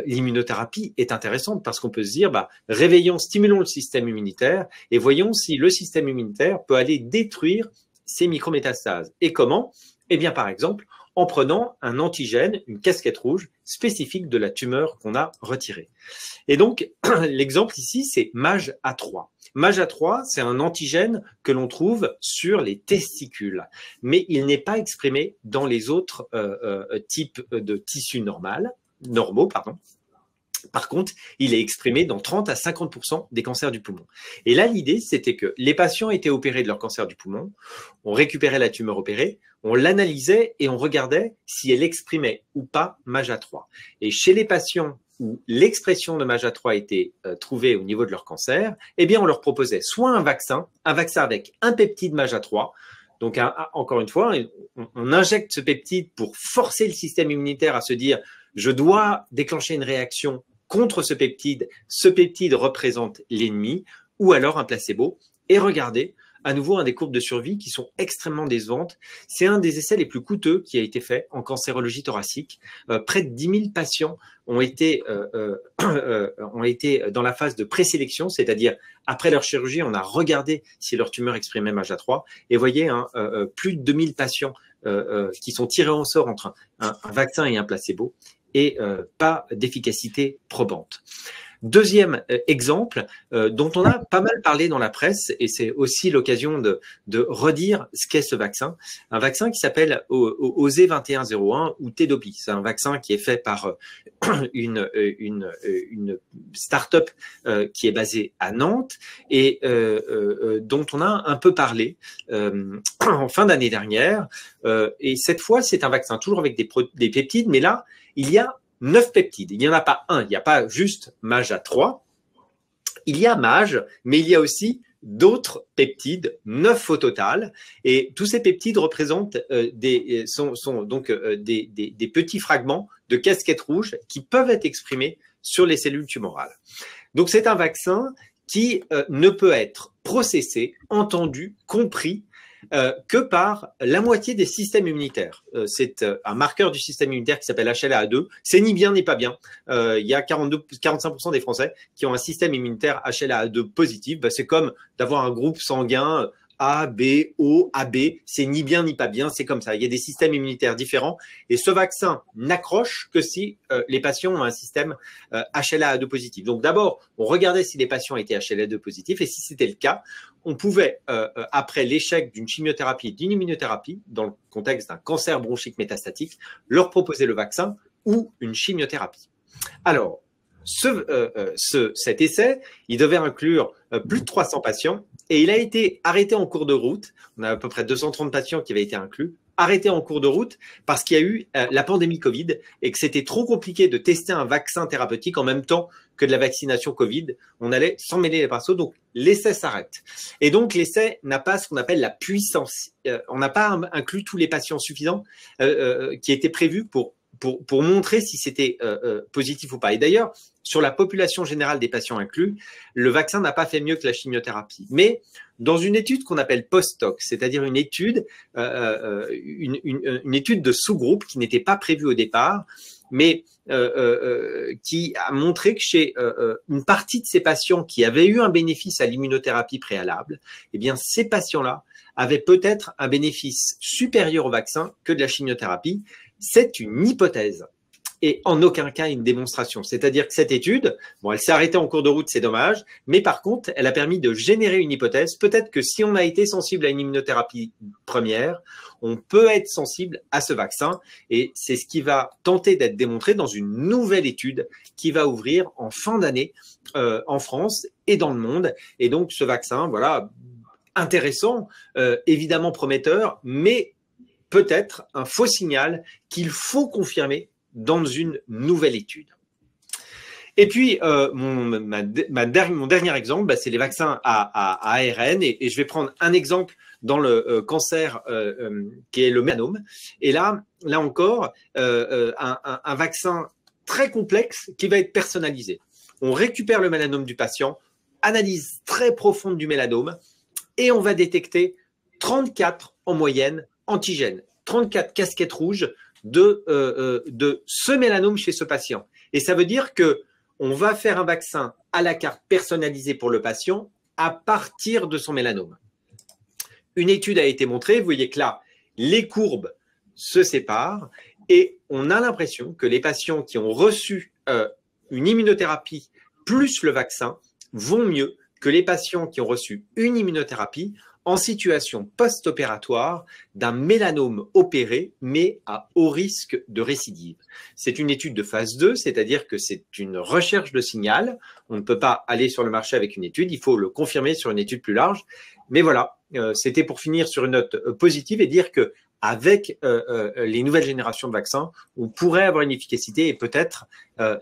l'immunothérapie est intéressante parce qu'on peut se dire, réveillons, stimulons le système immunitaire et voyons si le système immunitaire peut aller détruire ces micrométastases. Et comment? Eh bien, par exemple, en prenant un antigène, une casquette rouge spécifique de la tumeur qu'on a retirée. Et donc, l'exemple ici, c'est MAGE-A3. MAGE-A3, c'est un antigène que l'on trouve sur les testicules, mais il n'est pas exprimé dans les autres types de tissus normaux. Par contre, il est exprimé dans 30 à 50% des cancers du poumon. Et là, l'idée, c'était que les patients étaient opérés de leur cancer du poumon, on récupérait la tumeur opérée, on l'analysait et on regardait si elle exprimait ou pas MAGE-A3. Et chez les patients où l'expression de MAGE-A3 était trouvée au niveau de leur cancer, eh bien, on leur proposait soit un vaccin avec un peptide MAGE-A3. Donc, encore une fois, on injecte ce peptide pour forcer le système immunitaire à se dire « je dois déclencher une réaction contre ce peptide représente l'ennemi » ou alors un placebo. Et regardez, à nouveau, un des courbes de survie qui sont extrêmement décevantes. C'est un des essais les plus coûteux qui a été fait en cancérologie thoracique. Près de 10 000 patients ont été dans la phase de présélection, c'est-à-dire après leur chirurgie, on a regardé si leur tumeur exprimait MAGE-A3. Et vous voyez, plus de 2000 patients qui sont tirés au sort entre un vaccin et un placebo et pas d'efficacité probante. Deuxième exemple dont on a pas mal parlé dans la presse, et c'est aussi l'occasion de redire ce qu'est ce vaccin. Un vaccin qui s'appelle OSE-2101 ou Tedopi. C'est un vaccin qui est fait par une start-up qui est basée à Nantes et dont on a un peu parlé en fin d'année dernière. Et cette fois, c'est un vaccin toujours avec des peptides, mais là, il y a 9 peptides. Il n'y en a pas un, il n'y a pas juste MAGE-A3. Il y a MAGE, mais il y a aussi d'autres peptides, 9 au total. Et tous ces peptides représentent sont donc des petits fragments de casquettes rouges qui peuvent être exprimés sur les cellules tumorales. Donc c'est un vaccin qui ne peut être processé, entendu, compris que par la moitié des systèmes immunitaires. C'est un marqueur du système immunitaire qui s'appelle HLA-A2. C'est ni bien ni pas bien. Il y a 45% des Français qui ont un système immunitaire HLA-A2 positif. C'est comme d'avoir un groupe sanguin A, B, O, AB. C'est ni bien ni pas bien. C'est comme ça. Il y a des systèmes immunitaires différents. Et ce vaccin n'accroche que si les patients ont un système HLA-A2 positif. Donc d'abord, on regardait si les patients étaient HLA-A2 positifs. Et si c'était le cas, on pouvait, après l'échec d'une chimiothérapie et d'une immunothérapie, dans le contexte d'un cancer bronchique métastatique, leur proposer le vaccin ou une chimiothérapie. Alors, cet essai, il devait inclure plus de 300 patients et il a été arrêté en cours de route. On a à peu près 230 patients qui avaient été inclus, arrêté en cours de route parce qu'il y a eu la pandémie Covid et que c'était trop compliqué de tester un vaccin thérapeutique en même temps que de la vaccination Covid. On allait s'en mêler les pinceaux, donc l'essai s'arrête. Et donc l'essai n'a pas ce qu'on appelle la puissance. On n'a pas inclus tous les patients suffisants qui étaient prévus pour montrer si c'était positif ou pas. Et d'ailleurs, sur la population générale des patients inclus, le vaccin n'a pas fait mieux que la chimiothérapie. Mais dans une étude qu'on appelle post-hoc, c'est-à-dire une étude de sous-groupe qui n'était pas prévue au départ, mais qui a montré que chez une partie de ces patients qui avaient eu un bénéfice à l'immunothérapie préalable, eh bien ces patients-là avaient peut-être un bénéfice supérieur au vaccin que de la chimiothérapie. C'est une hypothèse et en aucun cas une démonstration. C'est-à-dire que cette étude, bon, elle s'est arrêtée en cours de route, c'est dommage, mais par contre, elle a permis de générer une hypothèse. Peut-être que si on a été sensible à une immunothérapie première, on peut être sensible à ce vaccin et c'est ce qui va tenter d'être démontré dans une nouvelle étude qui va ouvrir en fin d'année en France et dans le monde. Et donc, ce vaccin, voilà, intéressant, évidemment prometteur, mais peut-être un faux signal qu'il faut confirmer dans une nouvelle étude. Et puis, mon dernier exemple, c'est les vaccins à ARN. Et je vais prendre un exemple dans le cancer qui est le mélanome. Et là encore, un vaccin très complexe qui va être personnalisé. On récupère le mélanome du patient, analyse très profonde du mélanome, et on va détecter 34 en moyenne antigènes, 34 casquettes rouges de ce mélanome chez ce patient. Et ça veut dire que on va faire un vaccin à la carte personnalisé pour le patient à partir de son mélanome. Une étude a été montrée, vous voyez que là, les courbes se séparent et on a l'impression que les patients qui ont reçu une immunothérapie plus le vaccin vont mieux que les patients qui ont reçu une immunothérapie en situation post-opératoire d'un mélanome opéré, mais à haut risque de récidive. C'est une étude de phase 2, c'est-à-dire que c'est une recherche de signal. On ne peut pas aller sur le marché avec une étude, il faut le confirmer sur une étude plus large. Mais voilà, c'était pour finir sur une note positive et dire que avec les nouvelles générations de vaccins, on pourrait avoir une efficacité et peut-être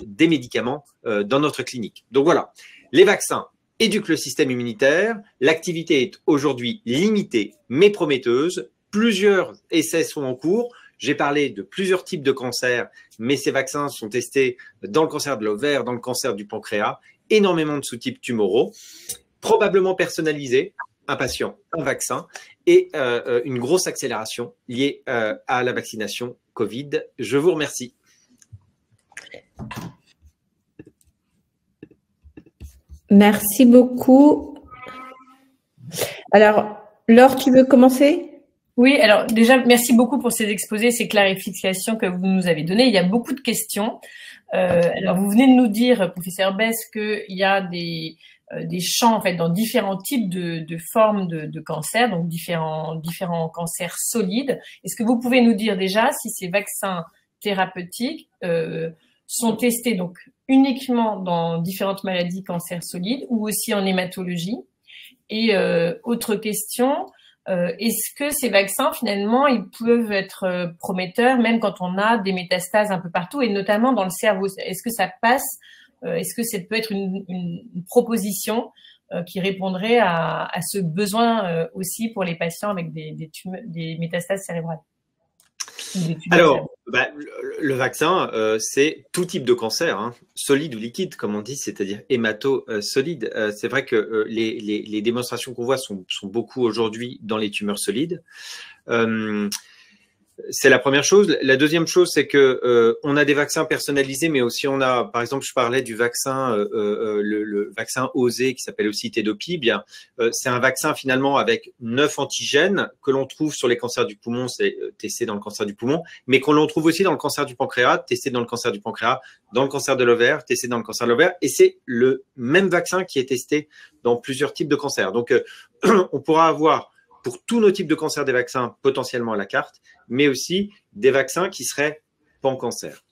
des médicaments dans notre clinique. Donc voilà, les vaccins éduquent le système immunitaire. L'activité est aujourd'hui limitée mais prometteuse. Plusieurs essais sont en cours. J'ai parlé de plusieurs types de cancers, mais ces vaccins sont testés dans le cancer de l'ovaire, dans le cancer du pancréas, énormément de sous-types tumoraux, probablement personnalisés, un patient, un vaccin, et une grosse accélération liée à la vaccination Covid. Je vous remercie. Merci beaucoup. Alors, Laure, tu veux commencer ? Oui, alors déjà, merci beaucoup pour ces exposés, ces clarifications que vous nous avez données. Il y a beaucoup de questions. Alors, vous venez de nous dire, professeur Besse, qu'il y a des champs, en fait, dans différents types de formes de cancer, donc différents cancers solides. Est-ce que vous pouvez nous dire déjà si ces vaccins thérapeutiques sont testés donc uniquement dans différentes maladies cancers solides ou aussi en hématologie? Et autre question, est-ce que ces vaccins, finalement, ils peuvent être prometteurs même quand on a des métastases un peu partout et notamment dans le cerveau? Est-ce que ça passe? Est-ce que ça peut être une proposition qui répondrait à ce besoin aussi pour les patients avec des métastases cérébrales? Alors, le vaccin, c'est tout type de cancer, hein, solide ou liquide, comme on dit, c'est-à-dire hémato-solide. C'est vrai que les démonstrations qu'on voit sont beaucoup aujourd'hui dans les tumeurs solides. C'est la première chose. La deuxième chose, c'est que on a des vaccins personnalisés, mais aussi on a, par exemple, je parlais du vaccin, le vaccin OSE qui s'appelle aussi Tedopi. Bien, c'est un vaccin finalement avec 9 antigènes que l'on trouve sur les cancers du poumon, c'est testé dans le cancer du poumon, mais qu'on l'on trouve aussi dans le cancer du pancréas, testé dans le cancer du pancréas, dans le cancer de l'ovaire, testé dans le cancer de l'ovaire, et c'est le même vaccin qui est testé dans plusieurs types de cancers. Donc, on pourra avoir pour tous nos types de cancers des vaccins potentiellement à la carte, mais aussi des vaccins qui seraient pan-cancer.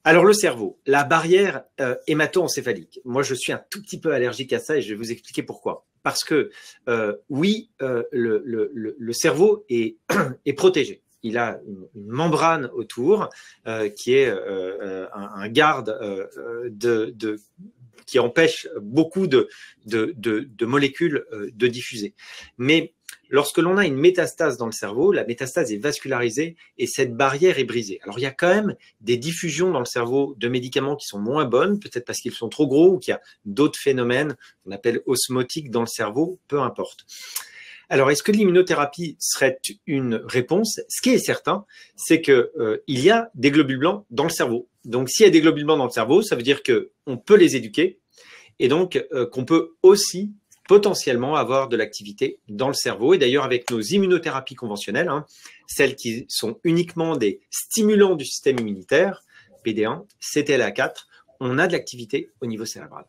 Alors le cerveau, la barrière hémato-encéphalique. Moi, je suis un tout petit peu allergique à ça et je vais vous expliquer pourquoi. Parce que oui, le cerveau est protégé. Il a une membrane autour qui est un garde qui empêche beaucoup de molécules de diffuser. Mais lorsque l'on a une métastase dans le cerveau, la métastase est vascularisée et cette barrière est brisée. Alors, il y a quand même des diffusions dans le cerveau de médicaments qui sont moins bonnes, peut-être parce qu'ils sont trop gros ou qu'il y a d'autres phénomènes qu'on appelle osmotiques dans le cerveau, peu importe. Alors, est-ce que l'immunothérapie serait une réponse? Ce qui est certain, c'est qu'il y a des globules blancs dans le cerveau. Donc, s'il y a des globules blancs dans le cerveau, ça veut dire qu'on peut les éduquer et donc qu'on peut aussi potentiellement avoir de l'activité dans le cerveau. Et d'ailleurs, avec nos immunothérapies conventionnelles, hein, celles qui sont uniquement des stimulants du système immunitaire, PD1, CTLA4, on a de l'activité au niveau cérébral.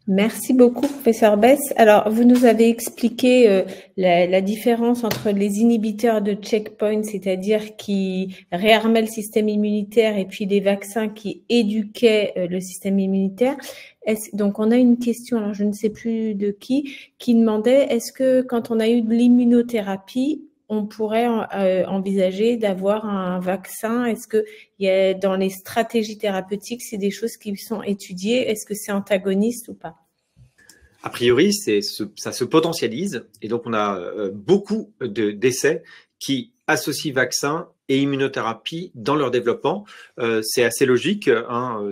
Merci beaucoup, professeur Besse. Alors, vous nous avez expliqué la différence entre les inhibiteurs de checkpoint, c'est-à-dire qui réarmaient le système immunitaire, et puis des vaccins qui éduquaient le système immunitaire. Donc, on a une question, alors je ne sais plus de qui demandait, est-ce que quand on a eu de l'immunothérapie, on pourrait envisager d'avoir un vaccin? Est-ce que dans les stratégies thérapeutiques, c'est des choses qui sont étudiées? Est-ce que c'est antagoniste ou pas? A priori, ça se potentialise et donc on a beaucoup d'essais qui associent vaccins et immunothérapie dans leur développement. C'est assez logique, hein,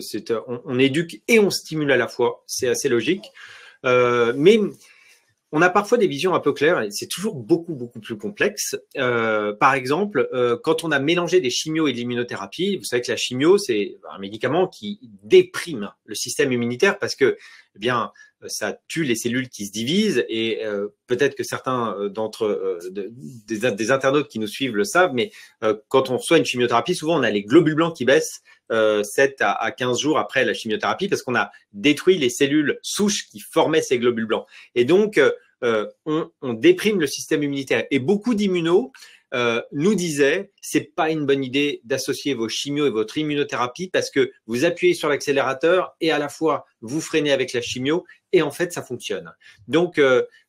on éduque et on stimule à la fois, c'est assez logique. Mais on a parfois des visions un peu claires et c'est toujours beaucoup plus complexe. Par exemple, quand on a mélangé des chimios et de l'immunothérapie, vous savez que la chimio, c'est un médicament qui déprime le système immunitaire parce que, eh bien, ça tue les cellules qui se divisent et peut-être que certains des internautes qui nous suivent le savent, mais quand on reçoit une chimiothérapie, souvent on a les globules blancs qui baissent 7 à 15 jours après la chimiothérapie parce qu'on a détruit les cellules souches qui formaient ces globules blancs. Et donc, on déprime le système immunitaire. Et beaucoup d'immunos nous disaient, c'est pas une bonne idée d'associer vos chimios et votre immunothérapie parce que vous appuyez sur l'accélérateur et à la fois vous freinez avec la chimio et en fait ça fonctionne. Donc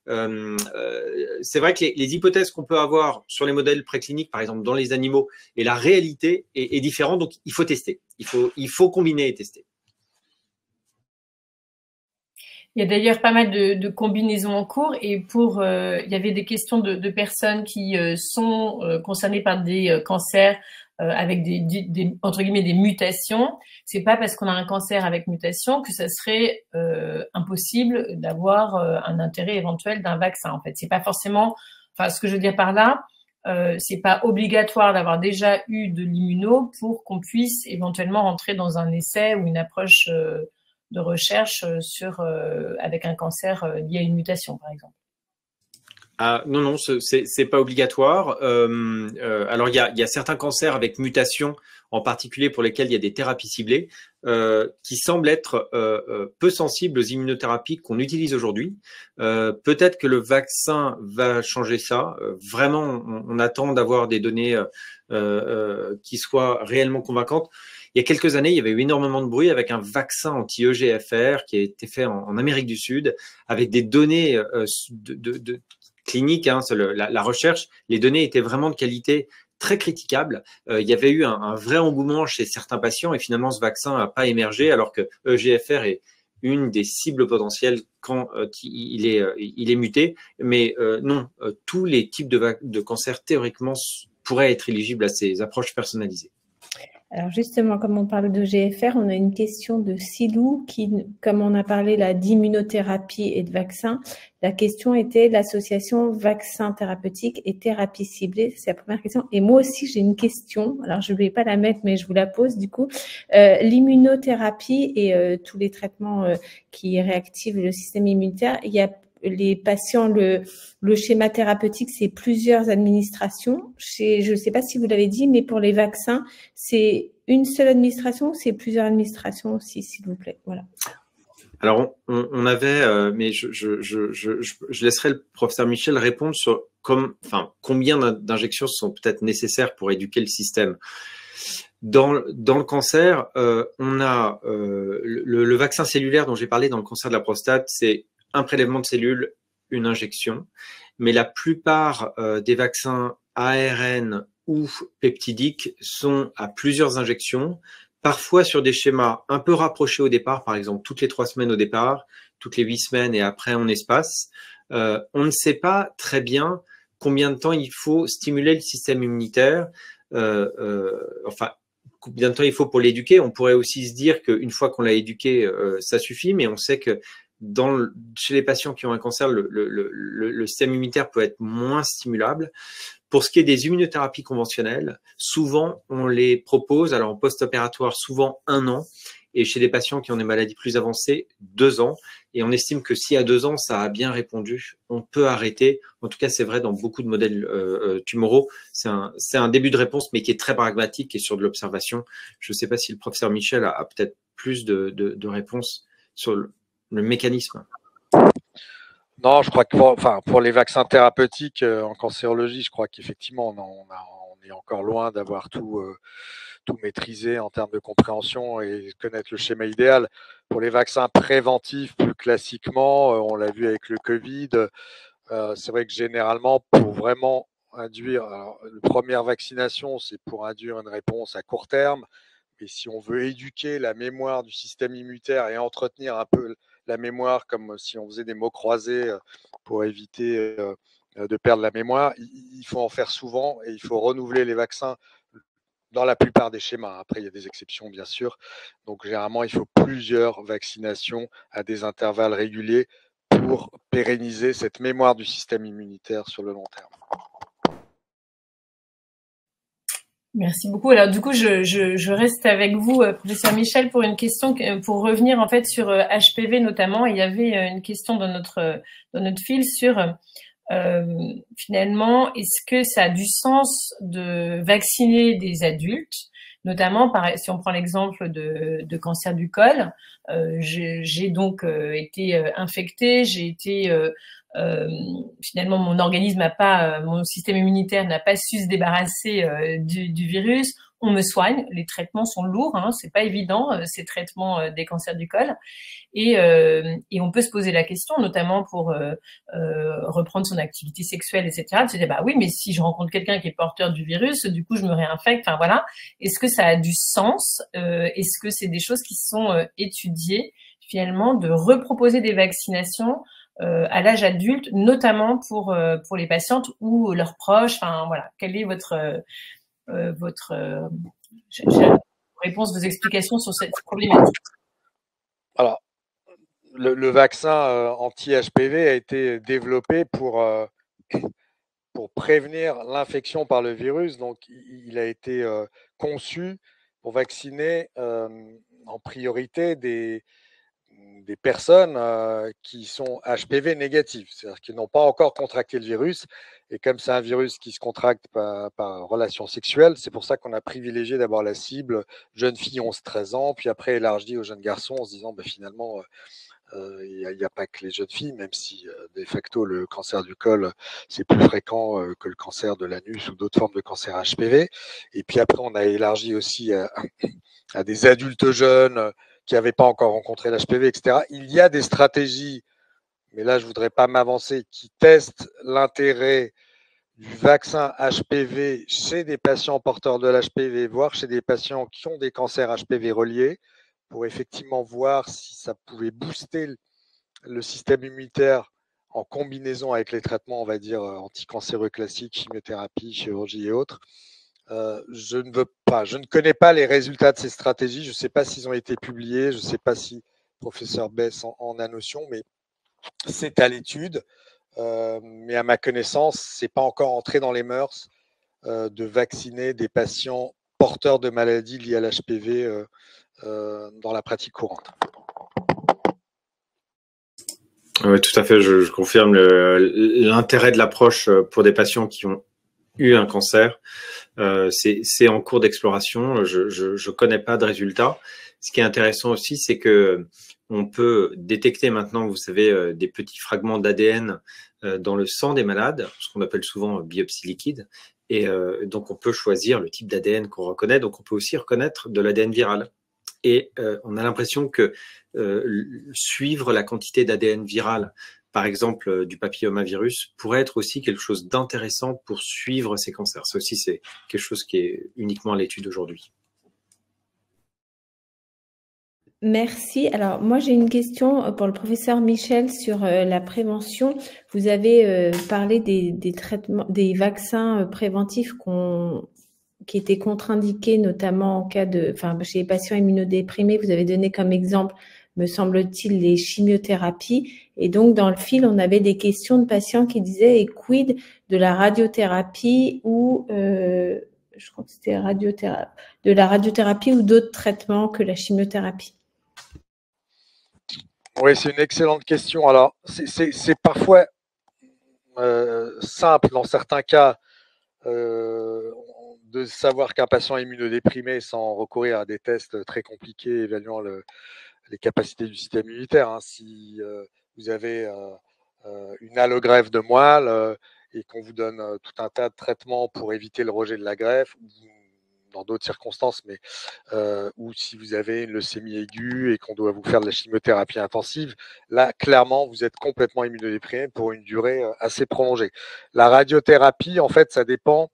c'est vrai que les hypothèses qu'on peut avoir sur les modèles précliniques, par exemple dans les animaux, et la réalité est différente. Donc il faut tester, il faut combiner et tester. Il y a d'ailleurs pas mal de combinaisons en cours et il y avait des questions de personnes qui sont concernées par des cancers avec entre guillemets des mutations. C'est pas parce qu'on a un cancer avec mutation que ça serait impossible d'avoir un intérêt éventuel d'un vaccin. En fait, c'est pas forcément. Enfin, ce que je veux dire par là, c'est pas obligatoire d'avoir déjà eu de l'immuno pour qu'on puisse éventuellement rentrer dans un essai ou une approche de recherche avec un cancer lié à une mutation, par exemple. Ah, non, c'est pas obligatoire. Alors, il y a certains cancers avec mutation, en particulier pour lesquels il y a des thérapies ciblées, qui semblent être peu sensibles aux immunothérapies qu'on utilise aujourd'hui. Peut-être que le vaccin va changer ça. Vraiment, on attend d'avoir des données qui soient réellement convaincantes. Il y a quelques années, il y avait eu énormément de bruit avec un vaccin anti-EGFR qui a été fait en Amérique du Sud, avec des données cliniques, hein, la recherche. Les données étaient vraiment de qualité très critiquable. Il y avait eu un vrai engouement chez certains patients et finalement, ce vaccin n'a pas émergé alors que EGFR est une des cibles potentielles quand il est muté. Mais non, tous les types de cancers théoriquement pourraient être éligibles à ces approches personnalisées. Alors justement, comme on parle de GFR, on a une question de Silou qui, comme on a parlé là d'immunothérapie et de vaccins, la question était l'association vaccin thérapeutique et thérapie ciblée. C'est la première question. Et moi aussi, j'ai une question. Alors, je ne vais pas la mettre, mais je vous la pose du coup. L'immunothérapie et tous les traitements qui réactivent le système immunitaire, il y a les patients, le schéma thérapeutique, c'est plusieurs administrations. Je ne sais pas si vous l'avez dit, mais pour les vaccins, c'est une seule administration ou c'est plusieurs administrations aussi, s'il vous plaît. Voilà. Alors, on avait, mais je laisserai le professeur Michel répondre sur combien d'injections sont peut-être nécessaires pour éduquer le système. Dans le cancer, on a le vaccin cellulaire dont j'ai parlé dans le cancer de la prostate, c'est un prélèvement de cellules, une injection. Mais la plupart des vaccins ARN ou peptidiques sont à plusieurs injections, parfois sur des schémas un peu rapprochés au départ, par exemple toutes les 3 semaines au départ, toutes les 8 semaines et après on espace. On ne sait pas très bien combien de temps il faut stimuler le système immunitaire, combien de temps il faut pour l'éduquer. On pourrait aussi se dire qu'une fois qu'on l'a éduqué, ça suffit, mais on sait que chez les patients qui ont un cancer, le système immunitaire peut être moins stimulable. Pour ce qui est des immunothérapies conventionnelles, souvent on les propose, alors en post-opératoire, souvent 1 an, et chez des patients qui ont des maladies plus avancées, 2 ans. Et on estime que si à 2 ans ça a bien répondu, on peut arrêter. En tout cas, c'est vrai dans beaucoup de modèles tumoraux. C'est un début de réponse, mais qui est très pragmatique et sur de l'observation. Je ne sais pas si le professeur Michel a peut-être plus de réponses sur le mécanisme. Non, je crois que pour les vaccins thérapeutiques en cancérologie, je crois qu'effectivement, on est encore loin d'avoir tout maîtrisé en termes de compréhension et connaître le schéma idéal. Pour les vaccins préventifs, plus classiquement, on l'a vu avec le Covid, c'est vrai que généralement, pour vraiment induire. Alors, la première vaccination, c'est pour induire une réponse à court terme. Et si on veut éduquer la mémoire du système immunitaire et entretenir un peu la mémoire, comme si on faisait des mots croisés pour éviter de perdre la mémoire, il faut en faire souvent et il faut renouveler les vaccins dans la plupart des schémas. Après, il y a des exceptions, bien sûr. Donc, généralement, il faut plusieurs vaccinations à des intervalles réguliers pour pérenniser cette mémoire du système immunitaire sur le long terme. Merci beaucoup. Alors du coup, je reste avec vous, professeur Michel, pour une question, pour revenir en fait sur HPV notamment. Il y avait une question dans notre fil sur finalement, est-ce que ça a du sens de vacciner des adultes, notamment si on prend l'exemple de cancer du col. J'ai donc été infectée, j'ai été finalement mon organisme n'a pas, mon système immunitaire n'a pas su se débarrasser du virus. On me soigne, les traitements sont lourds, hein, c'est pas évident ces traitements des cancers du col, et on peut se poser la question, notamment pour reprendre son activité sexuelle, etc. De se dire bah oui, mais si je rencontre quelqu'un qui est porteur du virus, du coup je me réinfecte. Enfin voilà, est-ce que ça a du sens? Est-ce que c'est des choses qui sont étudiées finalement de reproposer des vaccinations à l'âge adulte, notamment pour les patientes ou leurs proches? Enfin voilà, quelle est votre réponse, vos explications sur cette problématique? Alors, le vaccin anti-HPV a été développé pour prévenir l'infection par le virus. Donc, il a été conçu pour vacciner en priorité des personnes qui sont HPV négatives, c'est-à-dire qui n'ont pas encore contracté le virus. Et comme c'est un virus qui se contracte par relation sexuelle, c'est pour ça qu'on a privilégié d'abord la cible jeunes filles 11-13 ans, puis après élargi aux jeunes garçons en se disant finalement, il n'y a pas que les jeunes filles, même si de facto le cancer du col, c'est plus fréquent que le cancer de l'anus ou d'autres formes de cancer HPV. Et puis après, on a élargi aussi à des adultes jeunes qui n'avaient pas encore rencontré l'HPV, etc. Il y a des stratégies, mais là, je ne voudrais pas m'avancer, qui testent l'intérêt du vaccin HPV chez des patients porteurs de l'HPV, voire chez des patients qui ont des cancers HPV reliés, pour effectivement voir si ça pouvait booster le système immunitaire en combinaison avec les traitements, on va dire, anticancéreux classiques, chimiothérapie, chirurgie et autres. Je ne connais pas les résultats de ces stratégies. Je ne sais pas s'ils ont été publiés. Je ne sais pas si professeur Bess en a notion, mais c'est à l'étude. Mais à ma connaissance, ce n'est pas encore entré dans les mœurs de vacciner des patients porteurs de maladies liées à l'HPV dans la pratique courante. Oui, tout à fait. Je confirme l'intérêt de l'approche pour des patients qui ont eu un cancer. C'est en cours d'exploration. Je connais pas de résultats. Ce qui est intéressant aussi, c'est que on peut détecter maintenant, vous savez, des petits fragments d'ADN dans le sang des malades, ce qu'on appelle souvent biopsie liquide. Et donc, on peut choisir le type d'ADN qu'on reconnaît. Donc, on peut aussi reconnaître de l'ADN viral. Et on a l'impression que suivre la quantité d'ADN viral, par exemple du papillomavirus, pourrait être aussi quelque chose d'intéressant pour suivre ces cancers. Ça aussi, c'est quelque chose qui est uniquement à l'étude aujourd'hui. Merci. Alors, moi, j'ai une question pour le professeur Michel sur la prévention. Vous avez parlé des traitements, des vaccins préventifs qui étaient contre-indiqués, notamment en cas chez les patients immunodéprimés. Vous avez donné comme exemple, me semble-t-il, les chimiothérapies. Et donc, dans le fil, on avait des questions de patients qui disaient, et quid de la radiothérapie ou, je crois que c'était de la radiothérapie ou d'autres traitements que la chimiothérapie? Oui, c'est une excellente question. Alors, c'est parfois simple dans certains cas de savoir qu'un patient est immunodéprimé sans recourir à des tests très compliqués évaluant les capacités du système immunitaire. Hein. Si vous avez une allogreffe de moelle et qu'on vous donne tout un tas de traitements pour éviter le rejet de la greffe, vous dans d'autres circonstances, mais ou si vous avez une leucémie aiguë et qu'on doit vous faire de la chimiothérapie intensive, là, clairement, vous êtes complètement immunodéprimé pour une durée assez prolongée. La radiothérapie, en fait, ça dépend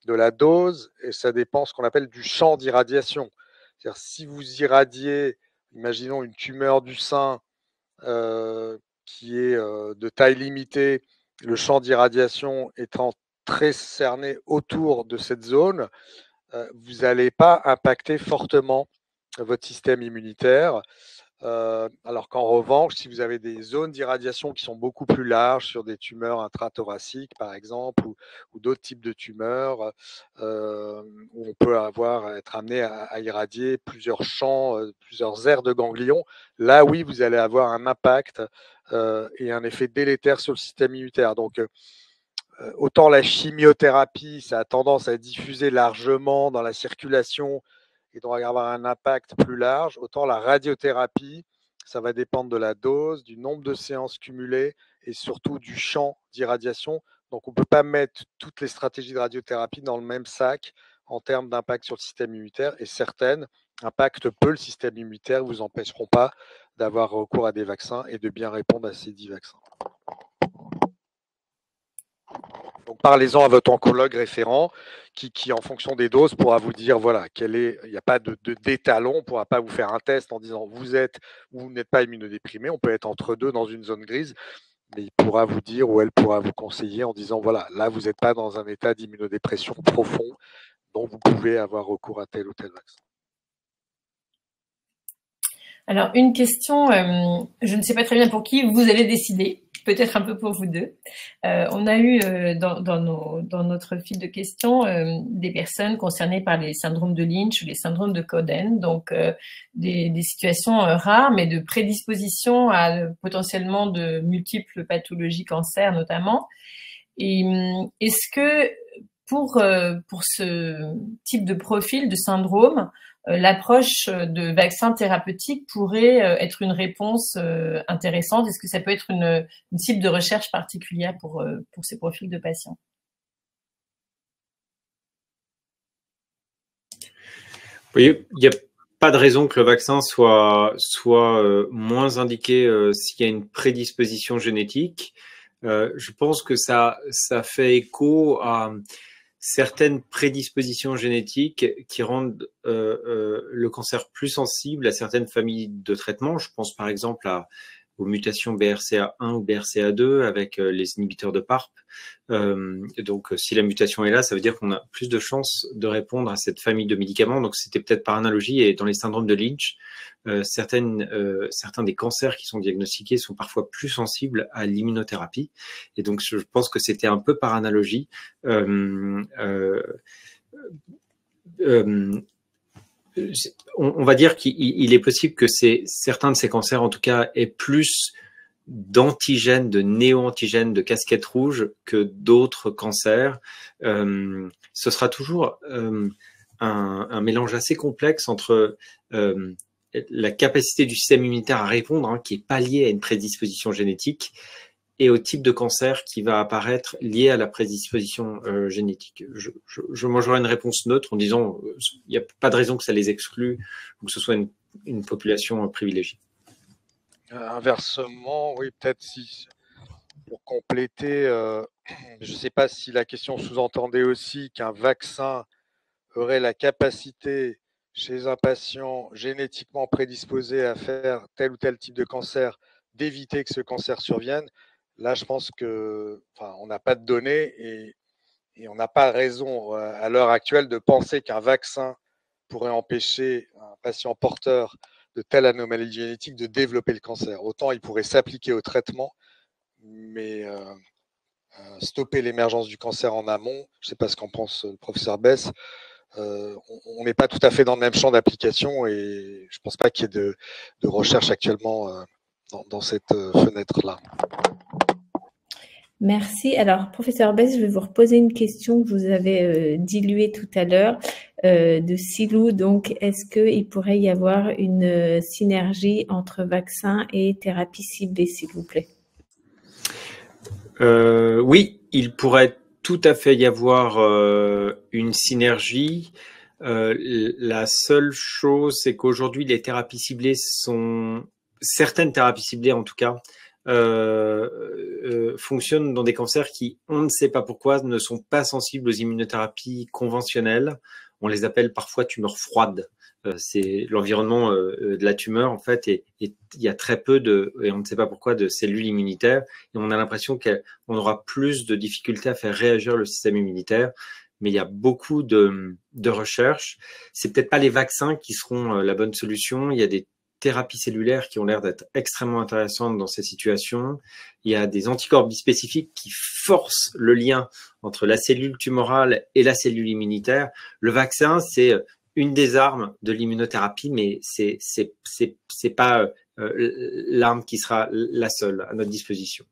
de la dose et ça dépend ce qu'on appelle du champ d'irradiation. C'est-à-dire, si vous irradiez, imaginons une tumeur du sein qui est de taille limitée, le champ d'irradiation étant très cerné autour de cette zone, vous n'allez pas impacter fortement votre système immunitaire. Alors qu'en revanche, si vous avez des zones d'irradiation qui sont beaucoup plus larges sur des tumeurs intrathoraciques, par exemple, ou d'autres types de tumeurs, où on peut être amené à irradier plusieurs champs, plusieurs aires de ganglions, là, oui, vous allez avoir un impact et un effet délétère sur le système immunitaire. Donc, autant la chimiothérapie, ça a tendance à diffuser largement dans la circulation et donc avoir un impact plus large, autant la radiothérapie, ça va dépendre de la dose, du nombre de séances cumulées et surtout du champ d'irradiation. Donc on ne peut pas mettre toutes les stratégies de radiothérapie dans le même sac en termes d'impact sur le système immunitaire, et certaines impactent peu le système immunitaire, ne vous empêcheront pas d'avoir recours à des vaccins et de bien répondre à ces 10 vaccins. Donc, parlez-en à votre oncologue référent qui, en fonction des doses, pourra vous dire, voilà, il n'y a pas d'étalon, on ne pourra pas vous faire un test en disant vous êtes ou vous n'êtes pas immunodéprimé, on peut être entre deux dans une zone grise, mais il pourra vous dire ou elle pourra vous conseiller en disant, voilà, là, vous n'êtes pas dans un état d'immunodépression profond, donc vous pouvez avoir recours à tel ou tel vaccin. Alors, une question, je ne sais pas très bien pour qui, vous allez décider. Peut-être un peu pour vous deux. On a eu dans notre fil de questions des personnes concernées par les syndromes de Lynch ou les syndromes de Coden, donc des situations rares, mais de prédisposition à potentiellement de multiples pathologies, cancers notamment. Et est-ce que pour ce type de profil de syndrome, l'approche de vaccins thérapeutiques pourrait être une réponse intéressante? Est-ce que ça peut être une cible de recherche particulière pour ces profils de patients? Oui, il n'y a pas de raison que le vaccin soit moins indiqué s'il y a une prédisposition génétique. Je pense que ça fait écho à certaines prédispositions génétiques qui rendent le cancer plus sensible à certaines familles de traitements. Je pense par exemple aux mutations BRCA1 ou BRCA2 avec les inhibiteurs de PARP. Donc, si la mutation est là, ça veut dire qu'on a plus de chances de répondre à cette famille de médicaments. Donc, c'était peut-être par analogie. Et dans les syndromes de Lynch, certains des cancers qui sont diagnostiqués sont parfois plus sensibles à l'immunothérapie. Et donc, je pense que c'était un peu par analogie. On va dire qu'il est possible que certains de ces cancers, en tout cas, aient plus d'antigènes, de néo-antigènes, de casquettes rouges que d'autres cancers. Ce sera toujours un mélange assez complexe entre la capacité du système immunitaire à répondre, qui est pas liée à une prédisposition génétique, et au type de cancer qui va apparaître lié à la prédisposition génétique. Moi, j'aurais une réponse neutre en disant il n'y a pas de raison que ça les exclue ou que ce soit une population privilégiée. Inversement, oui, peut-être pour compléter, je ne sais pas si la question sous-entendait aussi qu'un vaccin aurait la capacité chez un patient génétiquement prédisposé à faire tel ou tel type de cancer d'éviter que ce cancer survienne. Là, je pense on n'a pas de données et on n'a pas raison à l'heure actuelle de penser qu'un vaccin pourrait empêcher un patient porteur de telle anomalie génétique de développer le cancer. Autant il pourrait s'appliquer au traitement, mais stopper l'émergence du cancer en amont, je ne sais pas ce qu'en pense le professeur Besse, on n'est pas tout à fait dans le même champ d'application et je ne pense pas qu'il y ait de recherche actuellement dans cette fenêtre-là. Merci. Alors, professeur Besse, je vais vous reposer une question que vous avez diluée tout à l'heure de Silou. Donc, est-ce qu'il pourrait y avoir une synergie entre vaccin et thérapie ciblée, s'il vous plaît? Oui, il pourrait tout à fait y avoir une synergie. La seule chose, c'est qu'aujourd'hui, les thérapies ciblées certaines thérapies ciblées en tout cas, fonctionnent dans des cancers qui, on ne sait pas pourquoi, ne sont pas sensibles aux immunothérapies conventionnelles. On les appelle parfois tumeurs froides. C'est l'environnement de la tumeur en fait, et il y a très peu et on ne sait pas pourquoi, de cellules immunitaires, et on a l'impression qu'on aura plus de difficultés à faire réagir le système immunitaire. Mais il y a beaucoup de recherches. C'est peut-être pas les vaccins qui seront la bonne solution. Il y a des thérapies cellulaires qui ont l'air d'être extrêmement intéressantes dans ces situations. Il y a des anticorps bispécifiques qui forcent le lien entre la cellule tumorale et la cellule immunitaire. Le vaccin, c'est une des armes de l'immunothérapie, mais c'est pas l'arme qui sera la seule à notre disposition.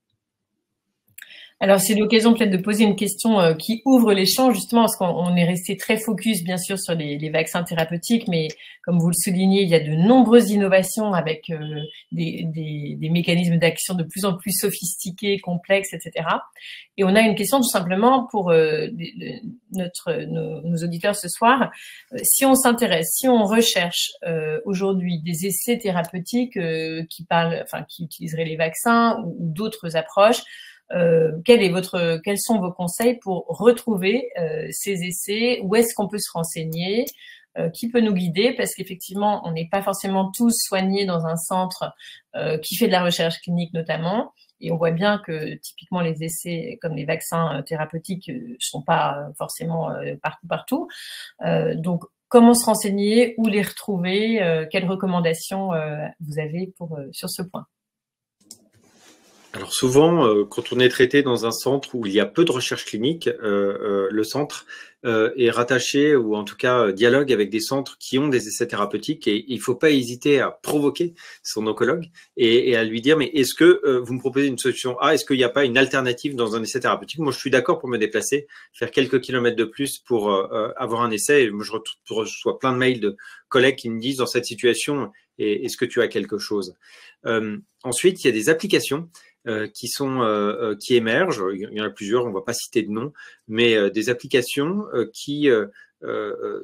Alors, c'est l'occasion peut-être de poser une question qui ouvre les champs, justement, parce qu'on est resté très focus, bien sûr, sur les vaccins thérapeutiques, mais comme vous le soulignez, il y a de nombreuses innovations avec des mécanismes d'action de plus en plus sophistiqués, complexes, etc. Et on a une question tout simplement pour nos auditeurs ce soir. Si on s'intéresse, si on recherche aujourd'hui des essais thérapeutiques qui utiliseraient les vaccins ou d'autres approches, quels sont vos conseils pour retrouver ces essais? Où est-ce qu'on peut se renseigner? Qui peut nous guider? Parce qu'effectivement, on n'est pas forcément tous soignés dans un centre qui fait de la recherche clinique notamment. Et on voit bien que typiquement les essais comme les vaccins thérapeutiques ne sont pas forcément partout. Donc, comment se renseigner? Où les retrouver? Quelles recommandations vous avez sur ce point? Alors souvent, quand on est traité dans un centre où il y a peu de recherche clinique, le centre est rattaché ou en tout cas dialogue avec des centres qui ont des essais thérapeutiques, et il ne faut pas hésiter à provoquer son oncologue et à lui dire: mais est-ce que vous me proposez une solution A? Est-ce qu'il n'y a pas une alternative dans un essai thérapeutique? Moi, je suis d'accord pour me déplacer, faire quelques kilomètres de plus pour avoir un essai. Et moi, je reçois plein de mails de collègues qui me disent: dans cette situation, est-ce que tu as quelque chose? Ensuite, il y a des applications qui émergent. Il y en a plusieurs, on ne va pas citer de noms, mais des applications qui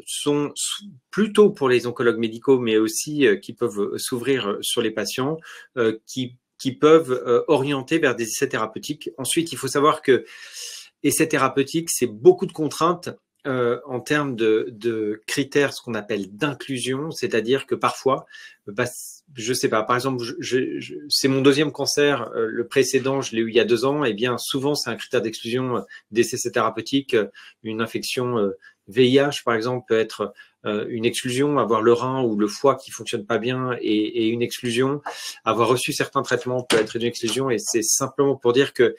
sont plutôt pour les oncologues médicaux, mais aussi qui peuvent s'ouvrir sur les patients, qui peuvent orienter vers des essais thérapeutiques. Ensuite, il faut savoir que essais thérapeutiques, c'est beaucoup de contraintes en termes de critères, ce qu'on appelle d'inclusion, c'est-à-dire que parfois, je sais pas, par exemple, c'est mon deuxième cancer, le précédent, je l'ai eu il y a 2 ans, et bien souvent c'est un critère d'exclusion d'essais thérapeutiques. Une infection VIH, par exemple, peut être une exclusion, avoir le rein ou le foie qui fonctionne pas bien et une exclusion, avoir reçu certains traitements peut être une exclusion, et c'est simplement pour dire que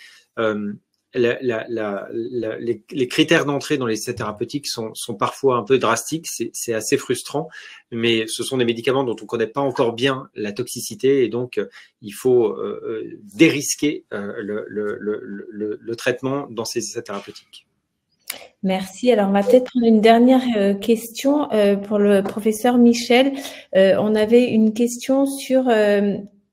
les critères d'entrée dans les essais thérapeutiques sont parfois un peu drastiques, c'est assez frustrant, mais ce sont des médicaments dont on ne connaît pas encore bien la toxicité, et donc il faut dérisquer le traitement dans ces essais thérapeutiques. Merci. Alors, on va peut-être prendre une dernière question pour le professeur Michel. On avait une question sur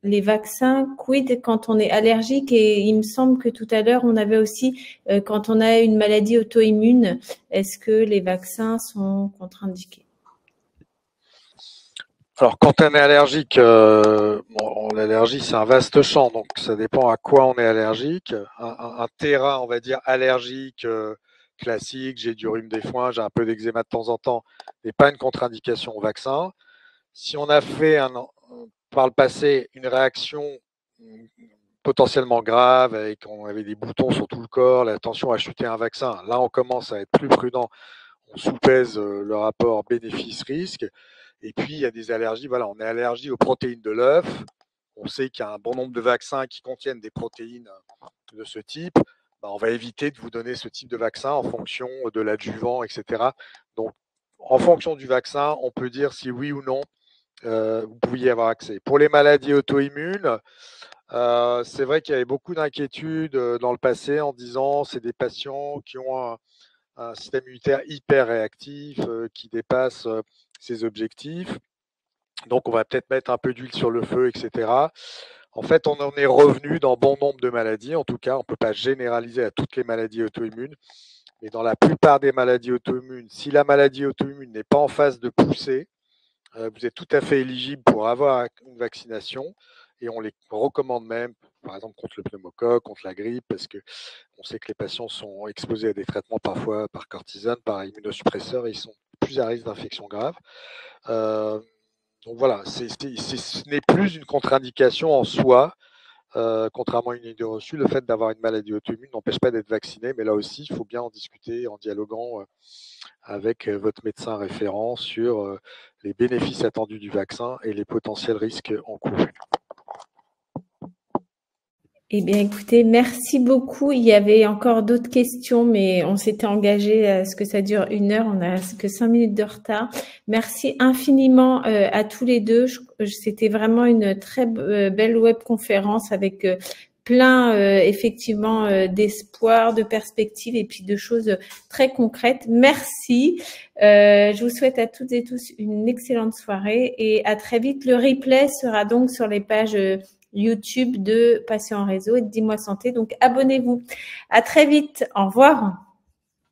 les vaccins, quid quand on est allergique, et il me semble que tout à l'heure, on avait aussi quand on a une maladie auto-immune, est-ce que les vaccins sont contre-indiqués? Alors, quand on est allergique, l'allergie, c'est un vaste champ, donc ça dépend à quoi on est allergique. Un terrain, on va dire, allergique classique, j'ai du rhume des foins, j'ai un peu d'eczéma de temps en temps, n'est pas une contre-indication au vaccin. Si on a fait par le passé une réaction potentiellement grave, on avait des boutons sur tout le corps, la tension a chuté, un vaccin, là on commence à être plus prudent, on sous-pèse le rapport bénéfice-risque. Et puis il y a des allergies, voilà, on est allergique aux protéines de l'œuf, on sait qu'il y a un bon nombre de vaccins qui contiennent des protéines de ce type, on va éviter de vous donner ce type de vaccin en fonction de l'adjuvant, etc. Donc en fonction du vaccin, on peut dire si oui ou non vous pouviez y avoir accès. Pour les maladies auto-immunes, c'est vrai qu'il y avait beaucoup d'inquiétudes dans le passé en disant c'est des patients qui ont un système immunitaire hyper réactif qui dépasse ses objectifs. Donc, on va peut-être mettre un peu d'huile sur le feu, etc. En fait, on en est revenu dans bon nombre de maladies. En tout cas, on ne peut pas généraliser à toutes les maladies auto-immunes. mais dans la plupart des maladies auto-immunes, si la maladie auto-immune n'est pas en phase de poussée, vous êtes tout à fait éligible pour avoir une vaccination et on les recommande même, par exemple contre le pneumocoque, contre la grippe, parce qu'on sait que les patients sont exposés à des traitements parfois par cortisone, par immunosuppresseurs, et ils sont plus à risque d'infection grave. Donc voilà, ce n'est plus une contre-indication en soi. Contrairement à une idée reçue, le fait d'avoir une maladie auto-immune n'empêche pas d'être vacciné, mais là aussi, il faut bien en discuter en dialoguant avec votre médecin référent sur les bénéfices attendus du vaccin et les potentiels risques encourus. Eh bien, écoutez, merci beaucoup. Il y avait encore d'autres questions, mais on s'était engagé à ce que ça dure 1 heure. On a que 5 minutes de retard. Merci infiniment à tous les deux. C'était vraiment une très belle webconférence avec plein effectivement d'espoir, de perspectives et puis de choses très concrètes. Merci. Je vous souhaite à toutes et tous une excellente soirée et à très vite. Le replay sera donc sur les pages YouTube de Patients en Réseau et de Dis-moi Santé. Donc, abonnez-vous. À très vite. Au revoir.